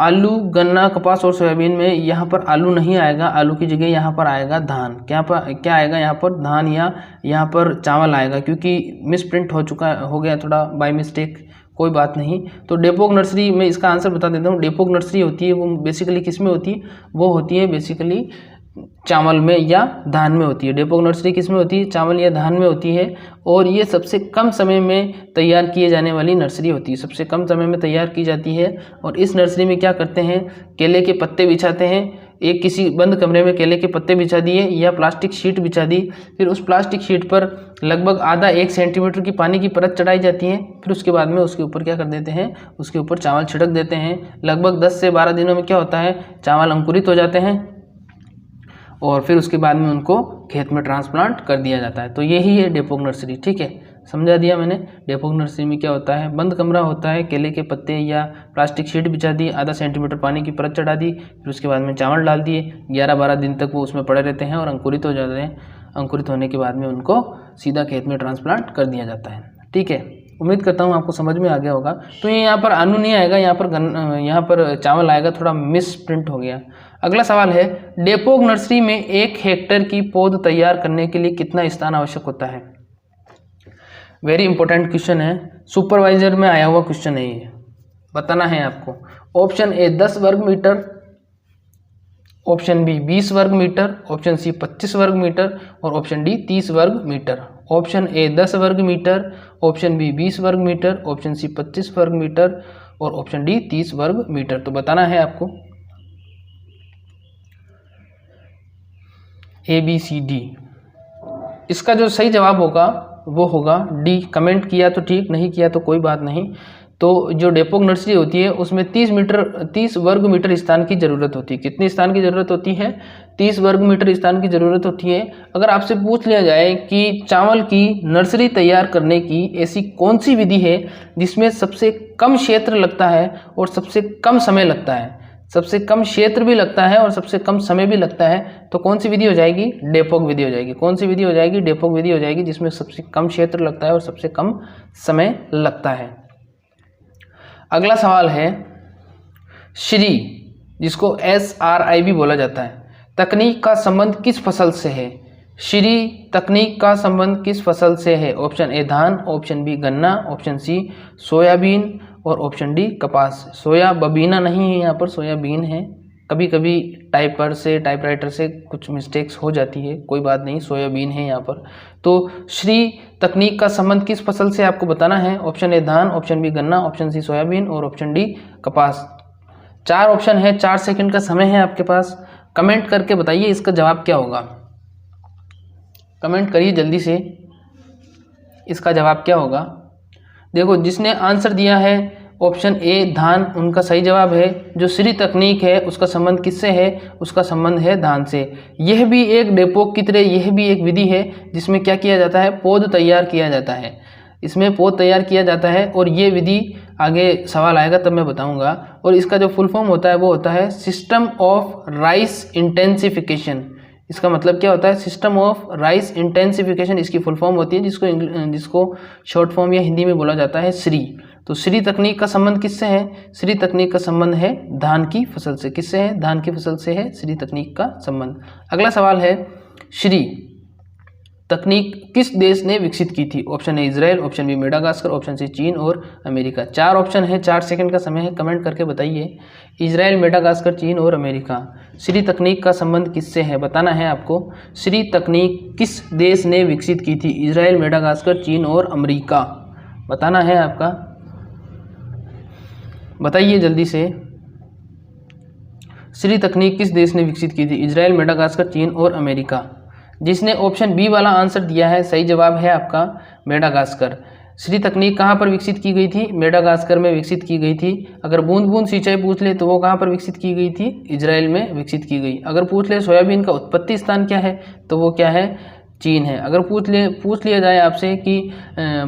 Speaker 1: आलू, गन्ना, कपास और सोयाबीन में यहाँ पर आलू नहीं आएगा, आलू की जगह यहाँ पर आएगा धान। क्या आएगा यहाँ पर? धान या यहाँ पर चावल आएगा, क्योंकि मिस प्रिंट हो गया थोड़ा बाय मिस्टेक। कोई बात नहीं। तो डेपोक नर्सरी में इसका आंसर बता देता हूँ। डेपोक नर्सरी होती है वो बेसिकली किस में होती है? वो होती है बेसिकली चावल में या धान में होती है। डेपोक नर्सरी किस में होती है? चावल या धान में होती है। और ये सबसे कम समय में तैयार किए जाने वाली नर्सरी होती है, सबसे कम समय में तैयार की जाती है। और इस नर्सरी में क्या करते हैं? केले के पत्ते बिछाते हैं। एक किसी बंद कमरे में केले के पत्ते बिछा दिए या प्लास्टिक शीट बिछा दी, फिर उस प्लास्टिक शीट पर लगभग आधा 1 सेंटीमीटर की पानी की परत चढ़ाई जाती है। फिर उसके बाद में उसके ऊपर क्या कर देते हैं? उसके ऊपर चावल छिड़क देते हैं। लगभग 10 से 12 दिनों में क्या होता है? चावल अंकुरित हो जाते हैं और फिर उसके बाद में उनको खेत में ट्रांसप्लांट कर दिया जाता है। तो यही है डेपोक नर्सरी। ठीक है, समझा दिया मैंने। डेपोक नर्सरी में क्या होता है? बंद कमरा होता है, केले के पत्ते या प्लास्टिक शीट बिछा दी, आधा सेंटीमीटर पानी की परत चढ़ा दी, फिर उसके बाद में चावल डाल दिए। 11-12 दिन तक वो उसमें पड़े रहते हैं और अंकुरित हो जाते हैं। अंकुरित होने के बाद में उनको सीधा खेत में ट्रांसप्लांट कर दिया जाता है। ठीक है, उम्मीद करता हूँ आपको समझ में आ गया होगा। तो ये यहाँ पर आलू नहीं आएगा, यहाँ पर चावल आएगा, थोड़ा मिस प्रिंट हो गया। अगला सवाल है, डेपोक नर्सरी में 1 हेक्टेयर की पौध तैयार करने के लिए कितना स्थान आवश्यक होता है? वेरी इंपॉर्टेंट क्वेश्चन है, सुपरवाइजर में आया हुआ क्वेश्चन है ये, बताना है आपको। ऑप्शन ए 10 वर्ग मीटर, ऑप्शन बी 20 वर्ग मीटर, ऑप्शन सी 25 वर्ग मीटर और ऑप्शन डी 30 वर्ग मीटर। ऑप्शन ए 10 वर्ग मीटर, ऑप्शन बी 20 वर्ग मीटर, ऑप्शन सी 25 वर्ग मीटर और ऑप्शन डी 30 वर्ग मीटर। तो बताना है आपको ABCD। इसका जो सही जवाब होगा वो होगा डी। कमेंट किया तो ठीक, नहीं किया तो कोई बात नहीं। तो जो डेपोक नर्सरी होती है उसमें 30 वर्ग मीटर स्थान की ज़रूरत होती है। कितने स्थान की ज़रूरत होती है? 30 वर्ग मीटर स्थान की ज़रूरत होती है। अगर आपसे पूछ लिया जाए कि चावल की नर्सरी तैयार करने की ऐसी कौन सी विधि है जिसमें सबसे कम क्षेत्र लगता है और सबसे कम समय लगता है, सबसे कम क्षेत्र भी लगता है और सबसे कम समय भी लगता है, तो कौन सी विधि हो जाएगी? डेपोक विधि हो जाएगी। कौन सी विधि हो जाएगी? डेपोक विधि हो जाएगी, जिसमें सबसे कम क्षेत्र लगता है और सबसे कम समय लगता है। अगला सवाल है, श्री, जिसको SRI भी बोला जाता है, तकनीक का संबंध किस फसल से है? श्री तकनीक का संबंध किस फसल से है? ऑप्शन ए धान, ऑप्शन बी गन्ना, ऑप्शन सी सोयाबीन और ऑप्शन डी कपास। सोया बबीना नहीं है, यहाँ पर सोयाबीन है। कभी कभी टाइपराइटर से कुछ मिस्टेक्स हो जाती है, कोई बात नहीं, सोयाबीन है यहाँ पर। तो श्री तकनीक का संबंध किस फसल से आपको बताना है। ऑप्शन ए धान, ऑप्शन बी गन्ना, ऑप्शन सी सोयाबीन और ऑप्शन डी कपास। 4 ऑप्शन है, 4 सेकंड का समय है आपके पास। कमेंट करके बताइए इसका जवाब क्या होगा। कमेंट करिए जल्दी से, इसका जवाब क्या होगा। देखो, जिसने आंसर दिया है ऑप्शन ए धान, उनका सही जवाब है। जो श्री तकनीक है उसका संबंध किससे है? उसका संबंध है धान से। यह भी एक डेपोक की तरह यह भी एक विधि है जिसमें क्या किया जाता है? पौध तैयार किया जाता है। इसमें पौध तैयार किया जाता है और ये विधि, आगे सवाल आएगा तब मैं बताऊंगा। और इसका जो फुल फॉर्म होता है वो होता है सिस्टम ऑफ राइस इंटेंसिफिकेशन। इसका मतलब क्या होता है? सिस्टम ऑफ राइस इंटेंसिफिकेशन इसकी फुल फॉर्म होती है, जिसको शॉर्ट फॉर्म या हिंदी में बोला जाता है श्री। तो श्री तकनीक का संबंध किससे है? श्री तकनीक का संबंध है धान की फसल से। किससे है? धान की फसल से है श्री तकनीक का संबंध। अगला सवाल है, श्री तकनीक किस देश ने विकसित की थी? Option A Israel, option B Madagascar, option C चीन और अमेरिका। 4 ऑप्शन है, 4 सेकंड का समय है, कमेंट करके बताइए। इजराइल, मेडागास्कर, चीन और अमेरिका। श्री तकनीक का संबंध किससे है बताना है आपको। श्री तकनीक किस देश ने विकसित की थी? इजराइल, मेडागास्कर, चीन और अमेरिका। बताना है आपका, बताइए जल्दी से। श्री तकनीक किस देश ने विकसित की थी? इजराइल, मेडागास्कर, चीन और अमेरिका। जिसने ऑप्शन बी वाला आंसर दिया है सही जवाब है आपका मेडागास्कर। श्री तकनीक कहाँ पर विकसित की गई थी? मेडागास्कर में विकसित की गई थी। अगर बूंद बूंद सिंचाई पूछ ले तो वो कहाँ पर विकसित की गई थी? इजराइल में विकसित की गई। अगर पूछ ले सोयाबीन का उत्पत्ति स्थान क्या है तो वो क्या है? चीन है। अगर पूछ लिया जाए आपसे कि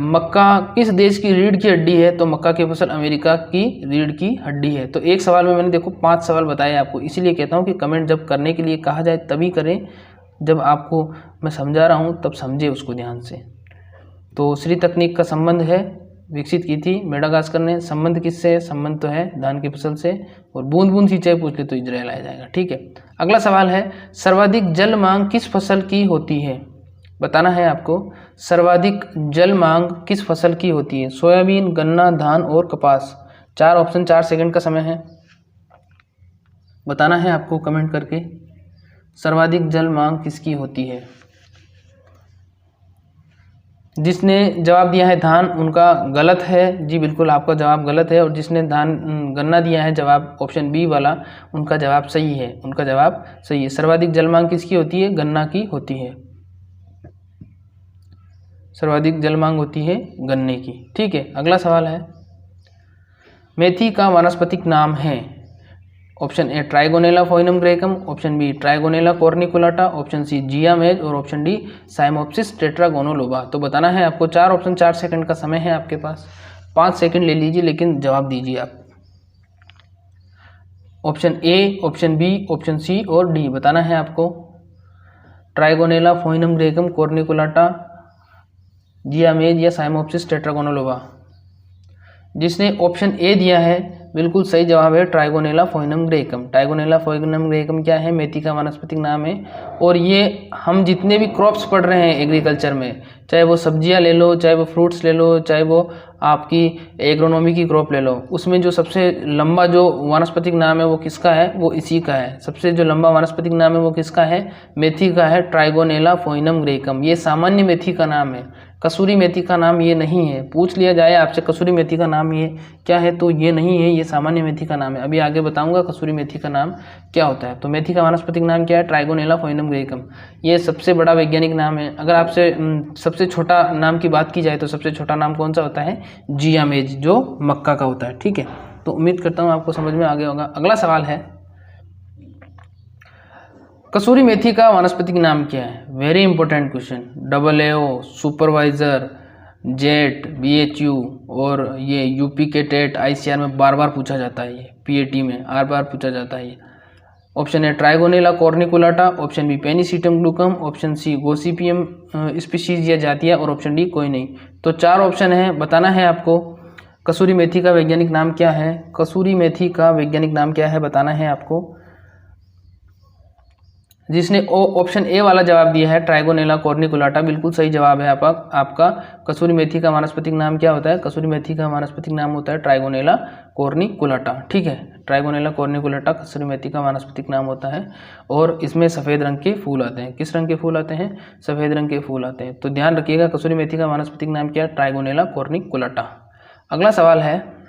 Speaker 1: मक्का किस देश की रीढ़ की हड्डी है तो मक्का की फसल अमेरिका की रीढ़ की हड्डी है। तो एक सवाल में मैंने देखो 5 सवाल बताए आपको, इसीलिए कहता हूँ कि कमेंट जब करने के लिए कहा जाए तभी करें, जब आपको मैं समझा रहा हूँ तब समझे उसको ध्यान से। तो श्री तकनीक का संबंध है, विकसित की थी मेडागास्कर ने। संबंध किससे है? संबंध तो है धान की फसल से। और बूंद बूंद सिंचाई पूछ ले तो इजराइल आ जाएगा। ठीक है, अगला सवाल है सर्वाधिक जल मांग किस फसल की होती है? बताना है आपको सर्वाधिक जल मांग किस फसल की होती है? सोयाबीन, गन्ना, धान और कपास। 4 ऑप्शन, 4 सेकंड का समय है, बताना है आपको कमेंट करके सर्वाधिक जल मांग किसकी होती है। जिसने जवाब दिया है धान उनका गलत है जी, बिल्कुल आपका जवाब गलत है। और जिसने गन्ना दिया है जवाब ऑप्शन बी वाला, उनका जवाब सही है, उनका जवाब सही है। सर्वाधिक जल मांग किसकी होती है? गन्ना की होती है, सर्वाधिक जल मांग होती है गन्ने की। ठीक है, अगला सवाल है मेथी का वानस्पतिक नाम है? Option A Trigonella foenum graecum, option B Trigonella corniculata, option C Zea mays और ऑप्शन डी साइमोप्सिस टेट्रागोनोलोबा। तो बताना है आपको 4 ऑप्शन, 4 सेकंड का समय है आपके पास। 5 सेकंड ले लीजिए लेकिन जवाब दीजिए आप। Option A, option B, option C और डी बताना है आपको। ट्राइगोनेला फोइनम ग्रेकम, कॉर्निकुलाटा, जिया मेज या साइमोप्सिस टेट्रागोनोलोबा। जिसने ऑप्शन ए दिया है बिल्कुल सही जवाब है ट्राइगोनेला फोइनम ग्रेकम। ट्राइगोनेला फोइनम ग्रेकम क्या है? मेथी का वानस्पतिक नाम है। और ये हम जितने भी क्रॉप्स पढ़ रहे हैं एग्रीकल्चर में, चाहे वो सब्जियां ले लो, चाहे वो फ्रूट्स ले लो, चाहे वो आपकी एग्रोनॉमी की क्रॉप ले लो, उसमें जो सबसे लंबा जो वानस्पतिक नाम है वो किसका है? वो इसी का है। सबसे जो लंबा वानस्पतिक नाम है वो किसका है? मेथी का है, ट्राइगोनेला फोइनम ग्रेकम। ये सामान्य मेथी का नाम है, कसूरी मेथी का नाम ये नहीं है। पूछ लिया जाए आपसे कसूरी मेथी का नाम ये क्या है, तो ये नहीं है, ये सामान्य मेथी का नाम है। अभी आगे बताऊंगा कसूरी मेथी का नाम क्या होता है। तो मेथी का वानस्पतिक नाम क्या है? Trigonella foenum ग्रेकम। ये सबसे बड़ा वैज्ञानिक नाम है। अगर आपसे सबसे छोटा नाम की बात की जाए तो सबसे छोटा नाम कौन सा होता है? जिया मेज, जो मक्का का होता है। ठीक है, तो उम्मीद करता हूँ आपको समझ में आ गया होगा। अगला सवाल है कसूरी मेथी का वानस्पतिक नाम क्या है? Very important question. AAO, supervisor, jet, BHU और ये यूपी के टेट ICR में बार बार पूछा जाता है, ये PAT में बार बार पूछा जाता है ये। Option A Trigonella corniculata, option B Pennisetum glaucum, option C Gossypium species या जातिया और ऑप्शन डी कोई नहीं। तो 4 ऑप्शन है, बताना है आपको कसूरी मेथी का वैज्ञानिक नाम क्या है? कसूरी मेथी का वैज्ञानिक नाम क्या है बताना है आपको। जिसने ऑप्शन ए वाला जवाब दिया है ट्राइगोनेला कॉर्निकुलाटा, बिल्कुल सही जवाब है आपका। कसूरी मेथी का वानस्पतिक नाम क्या होता है? कसूरी मेथी का वानस्पतिक नाम होता है ट्राइगोनेला कॉर्निकुलाटा। ठीक है, ट्राइगोनेला कॉर्निकुलाटा कसूरी मेथी का वानस्पतिक नाम होता है। और इसमें सफ़ेद रंग के फूल आते हैं। किस रंग के फूल आते हैं? सफ़ेद रंग के फूल आते हैं। तो ध्यान रखिएगा कसूरी मेथी का वानस्पतिक नाम क्या है? ट्राइगोनेला कॉर्निकुलाटा। अगला सवाल है,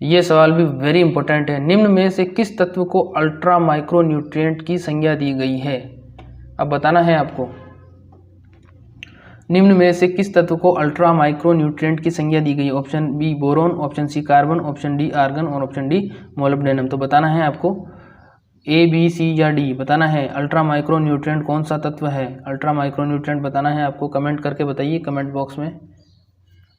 Speaker 1: ये सवाल भी वेरी इंपॉर्टेंट है। निम्न में से किस तत्व को अल्ट्रा माइक्रो न्यूट्रिएंट की संज्ञा दी गई है? अब बताना है आपको निम्न में से किस तत्व को अल्ट्रा माइक्रो न्यूट्रिएंट की संज्ञा दी गई है? Option B boron, option C carbon, option D argon और ऑप्शन डी मोलिब्डेनम। तो बताना है आपको A, B, C या D बताना है। अल्ट्रा माइक्रो न्यूट्रिएंट कौन सा तत्व है? अल्ट्रा माइक्रो न्यूट्रिएंट बताना है आपको, कमेंट करके बताइए कमेंट बॉक्स में।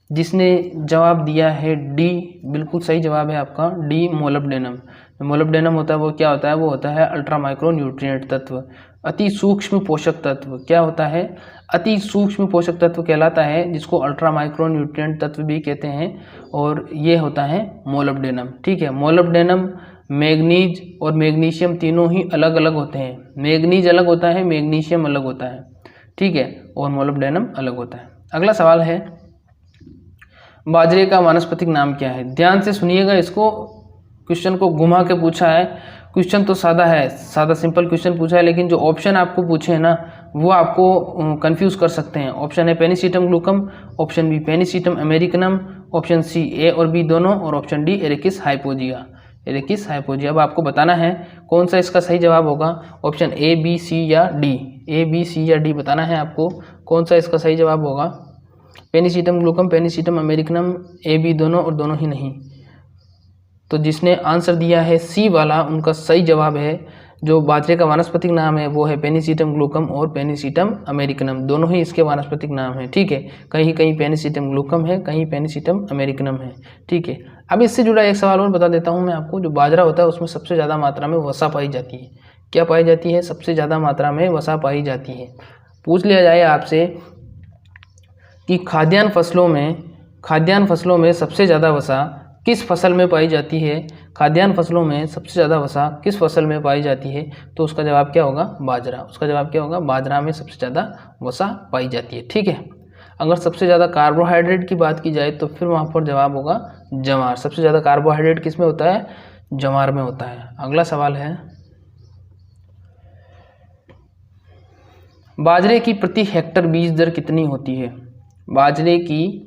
Speaker 1: जिसने जवाब दिया है डी, बिल्कुल सही जवाब है आपका डी मोलिब्डेनम। मोलिब्डेनम होता है वो क्या होता है? वो होता है अल्ट्रा माइक्रो न्यूट्रिएंट तत्व, अति सूक्ष्म पोषक तत्व। क्या होता है? अति सूक्ष्म पोषक तत्व कहलाता है, जिसको अल्ट्रा माइक्रो न्यूट्रिएंट तत्व भी कहते हैं। और ये होता है मोलिब्डेनम। ठीक है, मोलिब्डेनम, मैग्नीज और मैग्नीशियम तीनों ही अलग अलग होते हैं। मैग्नीज अलग होता है, मैग्नीशियम अलग होता है। ठीक है, और मोलिब्डेनम अलग होता है। अगला सवाल है बाजरे का वानस्पतिक नाम क्या है? ध्यान से सुनिएगा, इसको क्वेश्चन को घुमा के पूछा है। क्वेश्चन तो सादा है, सादा सिंपल क्वेश्चन पूछा है, लेकिन जो ऑप्शन आपको पूछे हैं ना वो आपको कंफ्यूज कर सकते हैं। ऑप्शन है पेनिसिटम glaucum, option B पेनिसिटम अमेरिकनम, option C ए और बी दोनों और option D Arachis hypogaea. एरेकिस hypogaea. अब आपको बताना है कौन सा इसका सही जवाब होगा। ऑप्शन ए, बी, सी या डी। ए, बी, सी या डी बताना है आपको कौन सा इसका सही जवाब होगा। पेनिसिटम ग्लूकम, पेनिसिटम अमेरिकनम, ए बी दोनों और दोनों ही नहीं। तो जिसने आंसर दिया है सी वाला, उनका सही जवाब है जो बाजरे का वानस्पतिक नाम है वो है पेनिसिटम ग्लूकम और पेनिसिटम अमेरिकनम। दोनों ही इसके वानस्पतिक नाम है। ठीक है, कहीं कहीं पेनिसिटम ग्लूकम है, कहीं पेनिसिटम अमेरिकनम है। ठीक है, अब इससे जुड़ा एक सवाल और बता देता हूँ मैं आपको। जो बाजरा होता है उसमें सबसे ज़्यादा मात्रा में वसा पाई जाती है। क्या पाई जाती है? सबसे ज़्यादा मात्रा में वसा पाई जाती है। पूछ लिया जाए आपसे कि खाद्यान्न फसलों में सबसे ज़्यादा वसा किस फसल में पाई जाती है। खाद्यान्न फसलों में सबसे ज़्यादा वसा किस फसल में पाई जाती है, तो उसका जवाब क्या होगा, बाजरा। उसका जवाब क्या होगा, बाजरा में सबसे ज़्यादा वसा पाई जाती है। ठीक है, अगर सबसे ज़्यादा कार्बोहाइड्रेट की बात की जाए तो फिर वहाँ पर जवाब होगा ज्वार। सबसे ज़्यादा कार्बोहाइड्रेट किस में होता है, ज्वार में होता है। अगला सवाल है, बाजरे की प्रति हेक्टर बीज दर कितनी होती है। बाजरे की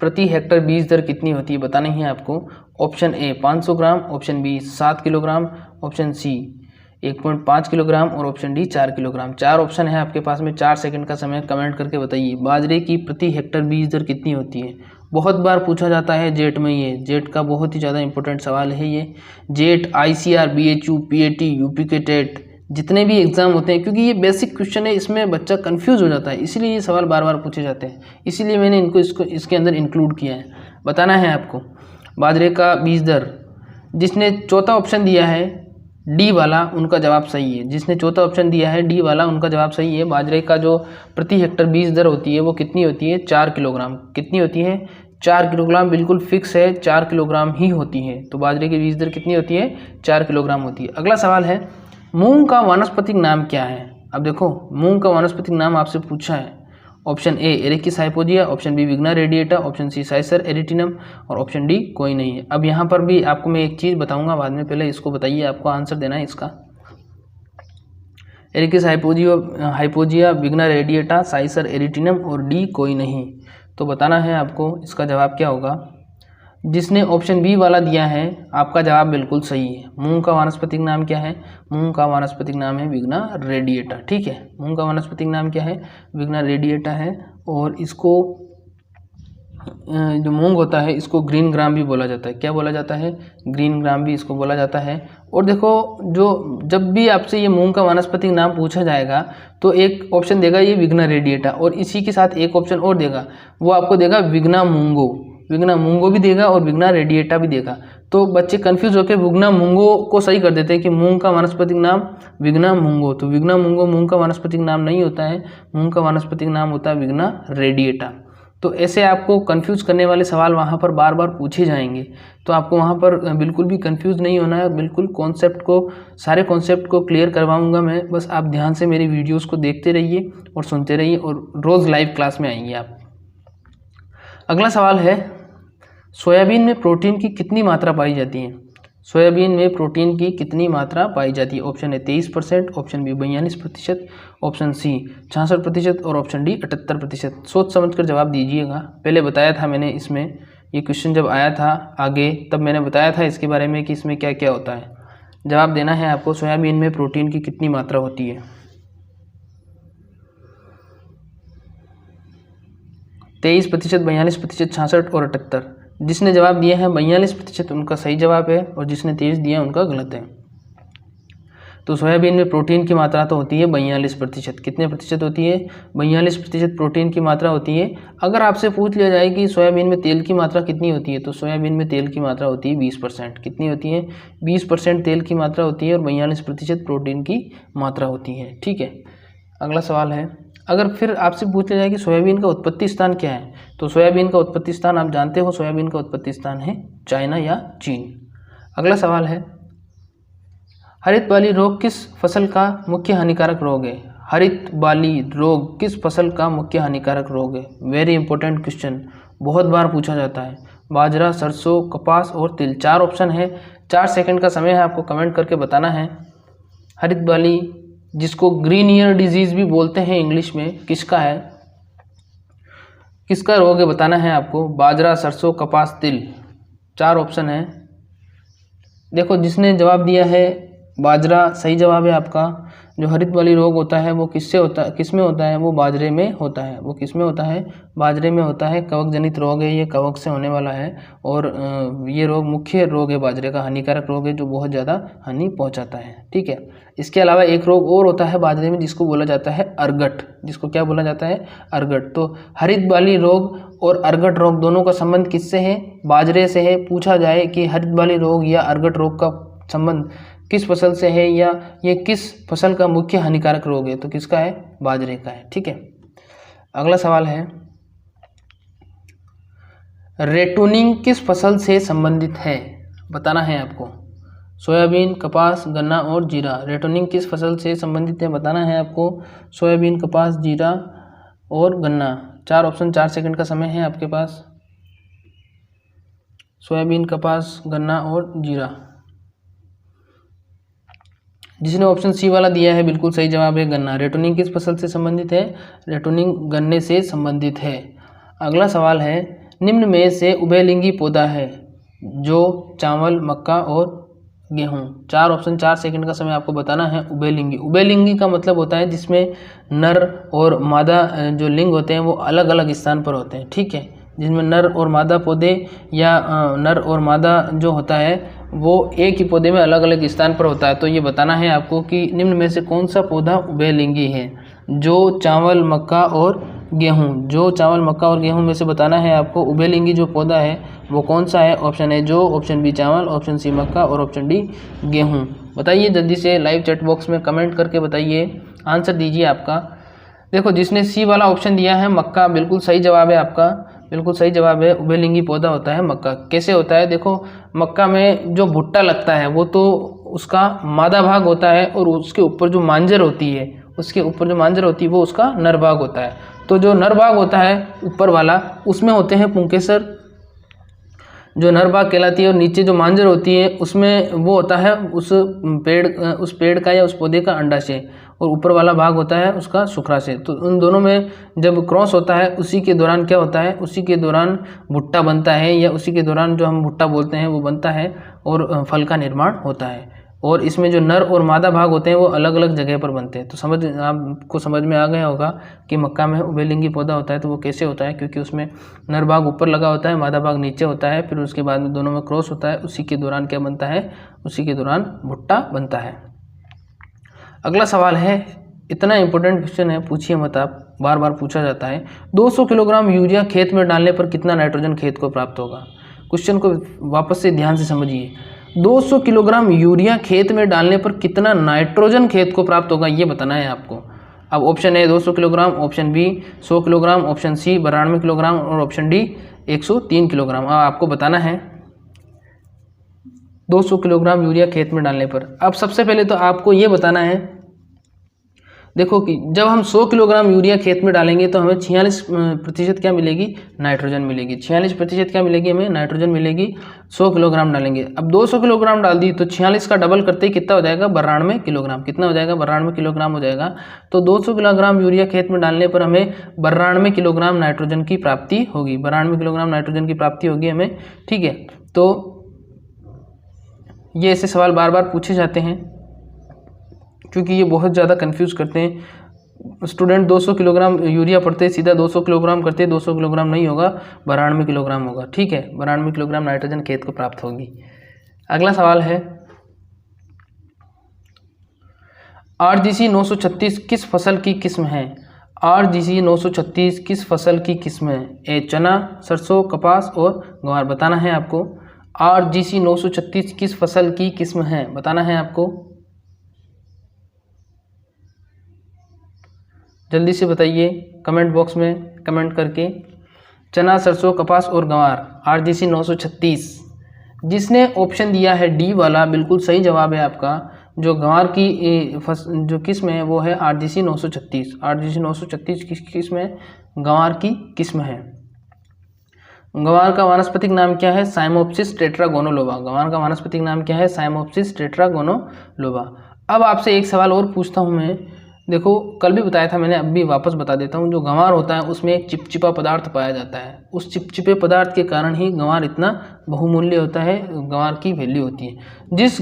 Speaker 1: प्रति हेक्टर बीज दर कितनी होती है बताना ही है आपको। Option A 500 gram, option B 7 kilogram, option C 1.5 kilogram और ऑप्शन डी 4 किलोग्राम। 4 ऑप्शन है आपके पास में, 4 सेकंड का समय, कमेंट करके बताइए बाजरे की प्रति हेक्टर बीज दर कितनी होती है। बहुत बार पूछा जाता है जेट में, ये जेट का बहुत ही ज़्यादा इंपॉर्टेंट सवाल है ये। Jet, ICR, BHU, PAT, UP के टेट, जितने भी एग्जाम होते हैं, क्योंकि ये बेसिक क्वेश्चन है, इसमें बच्चा कंफ्यूज हो जाता है, इसीलिए ये सवाल बार बार पूछे जाते हैं, इसीलिए मैंने इसके अंदर इंक्लूड किया है। बताना है आपको बाजरे का बीज दर। जिसने चौथा ऑप्शन दिया है डी वाला, उनका जवाब सही है। जिसने चौथा ऑप्शन दिया है डी वाला, उनका जवाब सही है। बाजरे का जो प्रति हेक्टर बीज दर होती है वो कितनी होती है, 4 किलोग्राम। कितनी होती है, 4 किलोग्राम, बिल्कुल फिक्स है, 4 किलोग्राम ही होती है। तो बाजरे की बीज दर कितनी होती है, 4 किलोग्राम होती है। अगला सवाल है, मूंग का वानस्पतिक नाम क्या है। अब देखो, मूंग का वानस्पतिक नाम आपसे पूछा है। Option A Arachis hypogaea, option B Vigna radiata, option C Cicer arietinum और ऑप्शन डी कोई नहीं है। अब यहाँ पर भी आपको मैं एक चीज़ बताऊंगा बाद में, पहले इसको बताइए, आपको आंसर देना है इसका। एरिकिस हाइपोजिया, विग्ना रेडिएटा, साइसर एरिटिनम और डी कोई नहीं। तो बताना है आपको इसका जवाब क्या होगा। जिसने ऑप्शन बी वाला दिया है, आपका जवाब बिल्कुल सही है। मूंग का वानस्पतिक नाम क्या है, मूंग का वानस्पतिक नाम है विग्ना रेडिएटा। ठीक है, मूंग का वानस्पतिक नाम क्या है, विग्ना रेडिएटा है। और इसको जो मूंग होता है इसको ग्रीन ग्राम भी बोला जाता है। क्या बोला जाता है, ग्रीन ग्राम भी इसको बोला जाता है। और देखो, जो जब भी आपसे ये मूंग का वानस्पतिक नाम पूछा जाएगा तो एक ऑप्शन देगा ये विग्ना रेडिएटा, और इसी के साथ एक ऑप्शन और देगा, वो आपको देगा विग्ना मूंगो। विग्ना मूंगो भी देगा और विग्ना रेडिएटा भी देगा। तो बच्चे कंफ्यूज होकर विग्ना मूंगो को सही कर देते हैं कि मूंग का वानस्पतिक नाम विग्ना मूंगो। तो विग्ना मूंगो मूंग का वानस्पतिक नाम नहीं होता है, मूंग का वानस्पतिक नाम होता है विग्ना रेडिएटा। तो ऐसे आपको कंफ्यूज करने वाले सवाल वहाँ पर बार बार पूछे जाएंगे, तो आपको वहाँ पर बिल्कुल भी कंफ्यूज नहीं होना है। बिल्कुल सारे कॉन्सेप्ट को क्लियर करवाऊंगा मैं। बस आप ध्यान से मेरी वीडियोस को देखते रहिए और सुनते रहिए, और रोज़ लाइव क्लास में आएंगे आप। अगला सवाल है, सोयाबीन में प्रोटीन की कितनी मात्रा पाई जाती है। सोयाबीन में प्रोटीन की कितनी मात्रा पाई जाती है। Option A 23%, option B 42%, option C 66% और ऑप्शन डी 78%। सोच समझकर जवाब दीजिएगा। पहले बताया था मैंने, इसमें ये क्वेश्चन जब आया था आगे, तब मैंने बताया था इसके बारे में कि इसमें क्या क्या होता है। जवाब देना है आपको, सोयाबीन में प्रोटीन की कितनी मात्रा होती है। 23%, 42%, 66 और 78। जिसने जवाब दिया है 42% उनका सही जवाब है, और जिसने 23 दिया उनका गलत है। तो सोयाबीन में प्रोटीन की मात्रा तो होती है 42%। कितने प्रतिशत होती है, 42% प्रोटीन की मात्रा होती है। अगर आपसे पूछ लिया जाए कि सोयाबीन में तेल की मात्रा कितनी होती है, तो सोयाबीन में तेल की मात्रा होती है 20%। कितनी होती है, 20% तेल की मात्रा होती है और 42% प्रोटीन की मात्रा होती है। ठीक है, अगला सवाल है, अगर फिर आपसे पूछ लिया जाए कि सोयाबीन का उत्पत्ति स्थान क्या है, तो सोयाबीन का उत्पत्ति स्थान आप जानते हो, सोयाबीन का उत्पत्ति स्थान है चाइना या चीन। अगला सवाल है, हरित बाली रोग किस फसल का मुख्य हानिकारक रोग है। हरित बाली रोग किस फसल का मुख्य हानिकारक रोग है। वेरी इंपॉर्टेंट क्वेश्चन, बहुत बार पूछा जाता है। बाजरा, सरसों, कपास और तिल। 4 ऑप्शन है, 4 सेकंड का समय है, आपको कमेंट करके बताना है। हरित बाली, जिसको ग्रीन ईयर डिजीज भी बोलते हैं इंग्लिश में, किसका है, किसका रोग है बताना है आपको। बाजरा, सरसों, कपास, तिल। 4 ऑप्शन है। देखो, जिसने जवाब दिया है बाजरा, सही जवाब है आपका। जो हरित वाली रोग होता है वो किससे होता है, किस में होता है, वो बाजरे में होता है। वो किस में होता है, बाजरे में होता है। कवक जनित रोग है, ये कवक से होने वाला है, और ये रोग मुख्य रोग है बाजरे का, हानिकारक रोग है जो बहुत ज़्यादा हानि पहुंचाता है। ठीक है, इसके अलावा एक रोग और होता है बाजरे में जिसको बोला जाता है अर्गट। जिसको क्या बोला जाता है, अर्गट। तो हरित वाली रोग और अर्गट रोग दोनों का संबंध किससे है, बाजरे से है। पूछा जाए कि हरित वाली रोग या अर्गट रोग का संबंध किस फसल से है, या ये किस फसल का मुख्य हानिकारक रोग है, तो किसका है, बाजरे का है। ठीक है, अगला सवाल है, रेटूनिंग किस फसल से संबंधित है, बताना है आपको। सोयाबीन, कपास, गन्ना और जीरा। रेटूनिंग किस फसल से संबंधित है, बताना है आपको। सोयाबीन, कपास, जीरा और गन्ना। 4 ऑप्शन, 4 सेकंड का समय है आपके पास। सोयाबीन, कपास, गन्ना और जीरा। जिसने ऑप्शन सी वाला दिया है बिल्कुल सही जवाब है गन्ना। रेटूनिंग किस फसल से संबंधित है, रेटूनिंग गन्ने से संबंधित है। अगला सवाल है, निम्न में से उभयलिंगी पौधा है जो चावल, मक्का और गेहूं। 4 ऑप्शन, 4 सेकंड का समय आपको बताना है। उभयलिंगी, उभयलिंगी का मतलब होता है जिसमें नर और मादा जो लिंग होते हैं वो अलग अलग स्थान पर होते हैं, ठीक है। जिसमें नर और मादा पौधे या नर और मादा जो होता है वो एक ही पौधे में अलग अलग स्थान पर होता है। तो ये बताना है आपको कि निम्न में से कौन सा पौधा उभयलिंगी है। जो चावल, मक्का और गेहूं, जो चावल, मक्का और गेहूं में से बताना है आपको उभयलिंगी जो पौधा है वो कौन सा है। ऑप्शन ए जो, ऑप्शन बी चावल, ऑप्शन सी मक्का और ऑप्शन डी गेहूं। बताइए जल्दी से, लाइव चैट बॉक्स में कमेंट करके बताइए, आंसर दीजिए आपका। देखो जिसने सी वाला ऑप्शन दिया है मक्का, बिल्कुल सही जवाब है आपका, बिल्कुल सही जवाब है। उभयलिंगी पौधा होता है मक्का। कैसे होता है, देखो मक्का में जो भुट्टा लगता है वो तो उसका मादा भाग होता है और उसके ऊपर जो मांजर होती है, उसके ऊपर जो मांजर होती है वो उसका नर भाग होता है। तो जो नर भाग होता है ऊपर वाला, उसमें होते हैं पुंकेसर, जो नर भाग कहलाती है, और नीचे जो मांजर होती है उसमें वो होता है उस पेड़ का या उस पौधे का अंडाशय, और ऊपर वाला भाग होता है उसका शुक्राशय। तो उन दोनों में जब क्रॉस होता है उसी के दौरान क्या होता है, उसी के दौरान भुट्टा बनता है, या उसी के दौरान जो हम भुट्टा बोलते हैं वो बनता है और फल का निर्माण होता है। और इसमें जो नर और मादा भाग होते हैं वो अलग अलग जगह पर बनते हैं। तो आपको समझ में आ गया होगा कि मक्का में उभयलिंगी पौधा होता है तो वो कैसे होता है, क्योंकि उसमें नर भाग ऊपर लगा होता है, मादा भाग नीचे होता है, फिर उसके बाद में दोनों में क्रॉस होता है, उसी के दौरान क्या बनता है, उसी के दौरान भुट्टा बनता है। अगला सवाल है, इतना इंपॉर्टेंट क्वेश्चन है, पूछिए मत आप, बार बार पूछा जाता है। 200 किलोग्राम यूरिया खेत में डालने पर कितना नाइट्रोजन खेत को प्राप्त होगा। क्वेश्चन को वापस से ध्यान से समझिए। 200 किलोग्राम यूरिया खेत में डालने पर कितना नाइट्रोजन खेत को प्राप्त होगा, ये बताना है आपको। अब option A 200 kilogram, option B 100 kilogram, option C 92 kilogram और ऑप्शन डी 103 किलोग्राम। अब आपको बताना है 200 किलोग्राम यूरिया खेत में डालने पर। अब सबसे पहले तो आपको ये बताना है, देखो कि जब हम 100 किलोग्राम यूरिया खेत में डालेंगे तो हमें 46% क्या मिलेगी, नाइट्रोजन मिलेगी। 46% क्या मिलेगी, हमें नाइट्रोजन मिलेगी 100 किलोग्राम डालेंगे। अब 200 किलोग्राम डाल दी तो 46 का डबल करते ही कितना हो जाएगा, 92 किलोग्राम। कितना हो जाएगा, 92 किलोग्राम हो जाएगा। तो 200 किलोग्राम यूरिया खेत में डालने पर हमें 92 किलोग्राम नाइट्रोजन की प्राप्ति होगी, 92 किलोग्राम नाइट्रोजन की प्राप्ति होगी हमें, ठीक है। तो ये ऐसे सवाल बार बार पूछे जाते हैं क्योंकि ये बहुत ज़्यादा कंफ्यूज करते हैं स्टूडेंट। 200 किलोग्राम यूरिया पढ़ते सीधा 200 किलोग्राम करते, 200 किलोग्राम नहीं होगा, 92 किलोग्राम होगा, ठीक है। 92 किलोग्राम नाइट्रोजन खेत को प्राप्त होगी। अगला सवाल है, RGC 936 किस फसल की किस्म है। RGC 936 किस फसल की किस्म है। ए चना, सरसों, कपास और ग्वार। बताना है आपको RGC 936 किस फसल की किस्म है, बताना है आपको, जल्दी से बताइए कमेंट बॉक्स में कमेंट करके। चना, सरसों, कपास और गंवार, RGC 936। जिसने ऑप्शन दिया है डी वाला बिल्कुल सही जवाब है आपका। जो गंवार की जो किस्म है वो है RGC 936। RGC 936 किस किस्म है, गंवार की किस्म है। गंवार का वानस्पतिक नाम क्या है, साइमोप्सिस टेट्रागोनोलोबा। गंवार का वानस्पतिक नाम क्या है, साइमोप्सिस टेट्रागोनोलोबा। अब आपसे एक सवाल और पूछता हूँ मैं, देखो कल भी बताया था मैंने, अब भी वापस बता देता हूँ। जो गंवार होता है उसमें एक चिपचिपा पदार्थ पाया जाता है, उस चिपचिपे पदार्थ के कारण ही गंवार इतना बहुमूल्य होता है, गंवार की वैल्यू होती है। जिस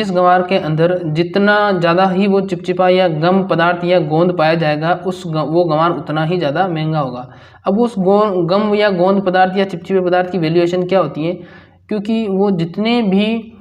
Speaker 1: गंवार के अंदर जितना ज़्यादा ही वो चिपचिपा या गम पदार्थ या गोंद पाया जाएगा वो गंवार उतना ही ज़्यादा महंगा होगा। अब उस गम या गोंद पदार्थ या चिपचिपे पदार्थ की वैल्यूएशन क्या होती है, क्योंकि वो जितने भी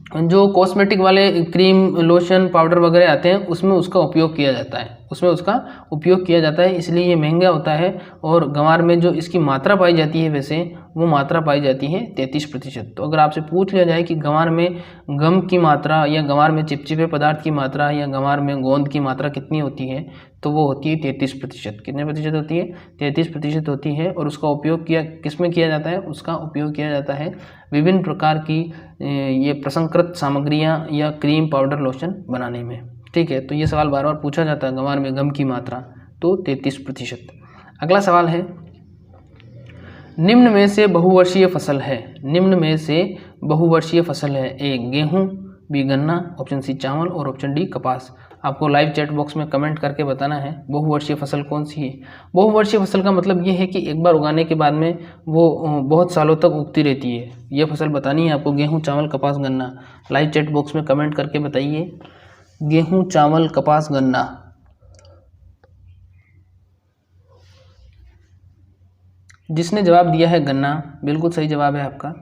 Speaker 1: जो कॉस्मेटिक वाले क्रीम, लोशन, पाउडर वगैरह आते हैं उसमें उसका उपयोग किया जाता है, उसमें उसका उपयोग किया जाता है, इसलिए ये महंगा होता है। और गंवार में जो इसकी मात्रा पाई जाती है वैसे वो मात्रा पाई जाती है 33%। तो अगर आपसे पूछ लिया जाए कि गंवार में गम की मात्रा या गंवार में चिपचिपे पदार्थ की मात्रा या गंवार में गोंद की मात्रा कितनी होती है, तो वो होती है 33%। कितने प्रतिशत होती है? 33% होती है। और उसका उपयोग किस में किया जाता है? उसका उपयोग किया जाता है विभिन्न प्रकार की ये प्रसंस्कृत सामग्रियां या क्रीम, पाउडर, लोशन बनाने में। ठीक है, तो ये सवाल बार बार पूछा जाता है, गंवार में गम की मात्रा, तो 33%। अगला सवाल है, निम्न में से बहुवर्षीय फसल है। निम्न में से बहुवर्षीय फसल है। ए गेहूं, बी गन्ना, ऑप्शन सी चावल और ऑप्शन डी कपास। आपको लाइव चैट बॉक्स में कमेंट करके बताना है बहुवर्षीय फसल कौन सी है। बहुवर्षीय फसल का मतलब ये है कि एक बार उगाने के बाद में वो बहुत सालों तक उगती रहती है। ये फसल बतानी है आपको, गेहूं, चावल, कपास, गन्ना। लाइव चैट बॉक्स में कमेंट करके बताइए, गेहूं, चावल, कपास, गन्ना। जिसने जवाब दिया है गन्ना, बिल्कुल सही जवाब है आपका।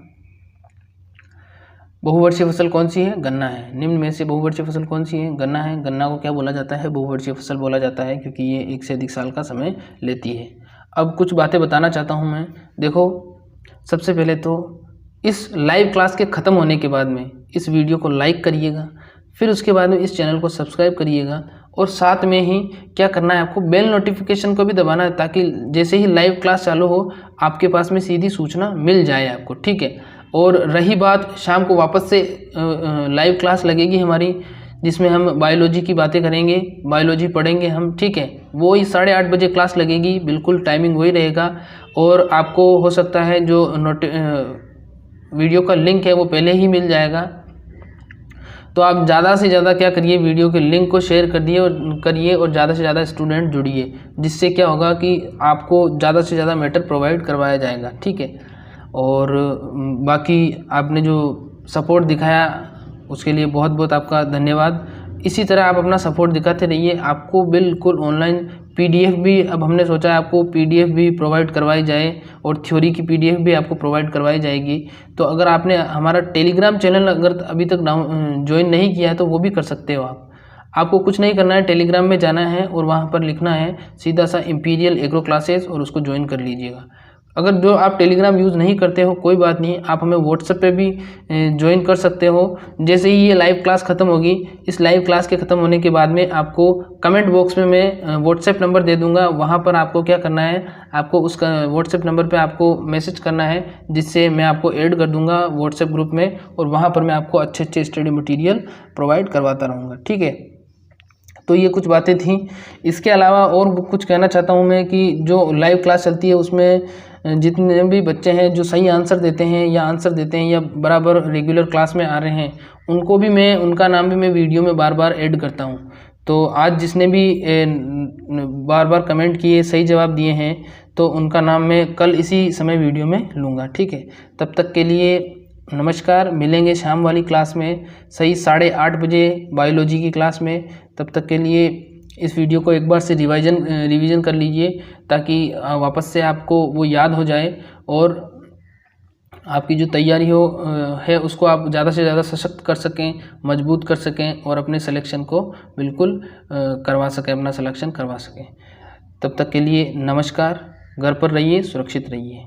Speaker 1: बहुवर्षीय फसल कौन सी है? गन्ना है। निम्न में से बहुवर्षीय फसल कौन सी है? गन्ना है। गन्ना को क्या बोला जाता है? बहुवर्षीय फसल बोला जाता है, क्योंकि ये एक से अधिक साल का समय लेती है। अब कुछ बातें बताना चाहता हूँ मैं। देखो, सबसे पहले तो इस लाइव क्लास के ख़त्म होने के बाद में इस वीडियो को लाइक करिएगा, फिर उसके बाद में इस चैनल को सब्सक्राइब करिएगा, और साथ में ही क्या करना है आपको, बेल नोटिफिकेशन को भी दबाना है, ताकि जैसे ही लाइव क्लास चालू हो आपके पास में सीधी सूचना मिल जाए आपको। ठीक है। और रही बात, शाम को वापस से लाइव क्लास लगेगी हमारी, जिसमें हम बायोलॉजी की बातें करेंगे, बायोलॉजी पढ़ेंगे हम। ठीक है, वो ही 8:30 बजे क्लास लगेगी, बिल्कुल टाइमिंग वही रहेगा। और आपको हो सकता है जो वीडियो का लिंक है वो पहले ही मिल जाएगा। तो आप ज़्यादा से ज़्यादा क्या करिए, वीडियो के लिंक को शेयर करिए और ज़्यादा से ज़्यादा स्टूडेंट जुड़िए, जिससे क्या होगा कि आपको ज़्यादा से ज़्यादा मैटर प्रोवाइड करवाया जाएगा। ठीक है। और बाकी आपने जो सपोर्ट दिखाया उसके लिए बहुत बहुत आपका धन्यवाद। इसी तरह आप अपना सपोर्ट दिखाते रहिए। आपको बिल्कुल ऑनलाइन पीडीएफ भी, अब हमने सोचा है आपको पीडीएफ भी प्रोवाइड करवाई जाए, और थ्योरी की पीडीएफ भी आपको प्रोवाइड करवाई जाएगी। तो अगर आपने हमारा टेलीग्राम चैनल अगर अभी तक ज्वाइन नहीं किया है तो वो भी कर सकते हो आप। आपको कुछ नहीं करना है, टेलीग्राम में जाना है और वहाँ पर लिखना है सीधा सा इंपीरियल एग्रो क्लासेस, और उसको ज्वाइन कर लीजिएगा। अगर जो आप टेलीग्राम यूज़ नहीं करते हो कोई बात नहीं, आप हमें व्हाट्सएप पे भी ज्वाइन कर सकते हो। जैसे ही ये लाइव क्लास ख़त्म होगी, इस लाइव क्लास के ख़त्म होने के बाद में आपको कमेंट बॉक्स में मैं व्हाट्सएप नंबर दे दूंगा। वहाँ पर आपको क्या करना है, आपको उसका व्हाट्सएप नंबर पे आपको मैसेज करना है, जिससे मैं आपको ऐड कर दूंगा व्हाट्सएप ग्रुप में, और वहाँ पर मैं आपको अच्छे अच्छे स्टडी मटीरियल प्रोवाइड करवाता रहूँगा। ठीक है। तो ये कुछ बातें थी। इसके अलावा और कुछ कहना चाहता हूँ मैं कि जो लाइव क्लास चलती है उसमें जितने भी बच्चे हैं जो सही आंसर देते हैं या बराबर रेगुलर क्लास में आ रहे हैं, उनको भी मैं, उनका नाम भी मैं वीडियो में बार बार ऐड करता हूँ। तो आज जिसने भी बार बार कमेंट किए, सही जवाब दिए हैं, तो उनका नाम मैं कल इसी समय वीडियो में लूँगा। ठीक है। तब तक के लिए नमस्कार। मिलेंगे शाम वाली क्लास में सही 8:30 बजे बायोलॉजी की क्लास में। तब तक के लिए इस वीडियो को एक बार से रिवीजन कर लीजिए, ताकि वापस से आपको वो याद हो जाए, और आपकी जो तैयारी है उसको आप ज़्यादा से ज़्यादा सशक्त कर सकें, मजबूत कर सकें, और अपने सिलेक्शन को बिल्कुल करवा सकें, अपना सिलेक्शन करवा सकें। तब तक के लिए नमस्कार। घर पर रहिए, सुरक्षित रहिए।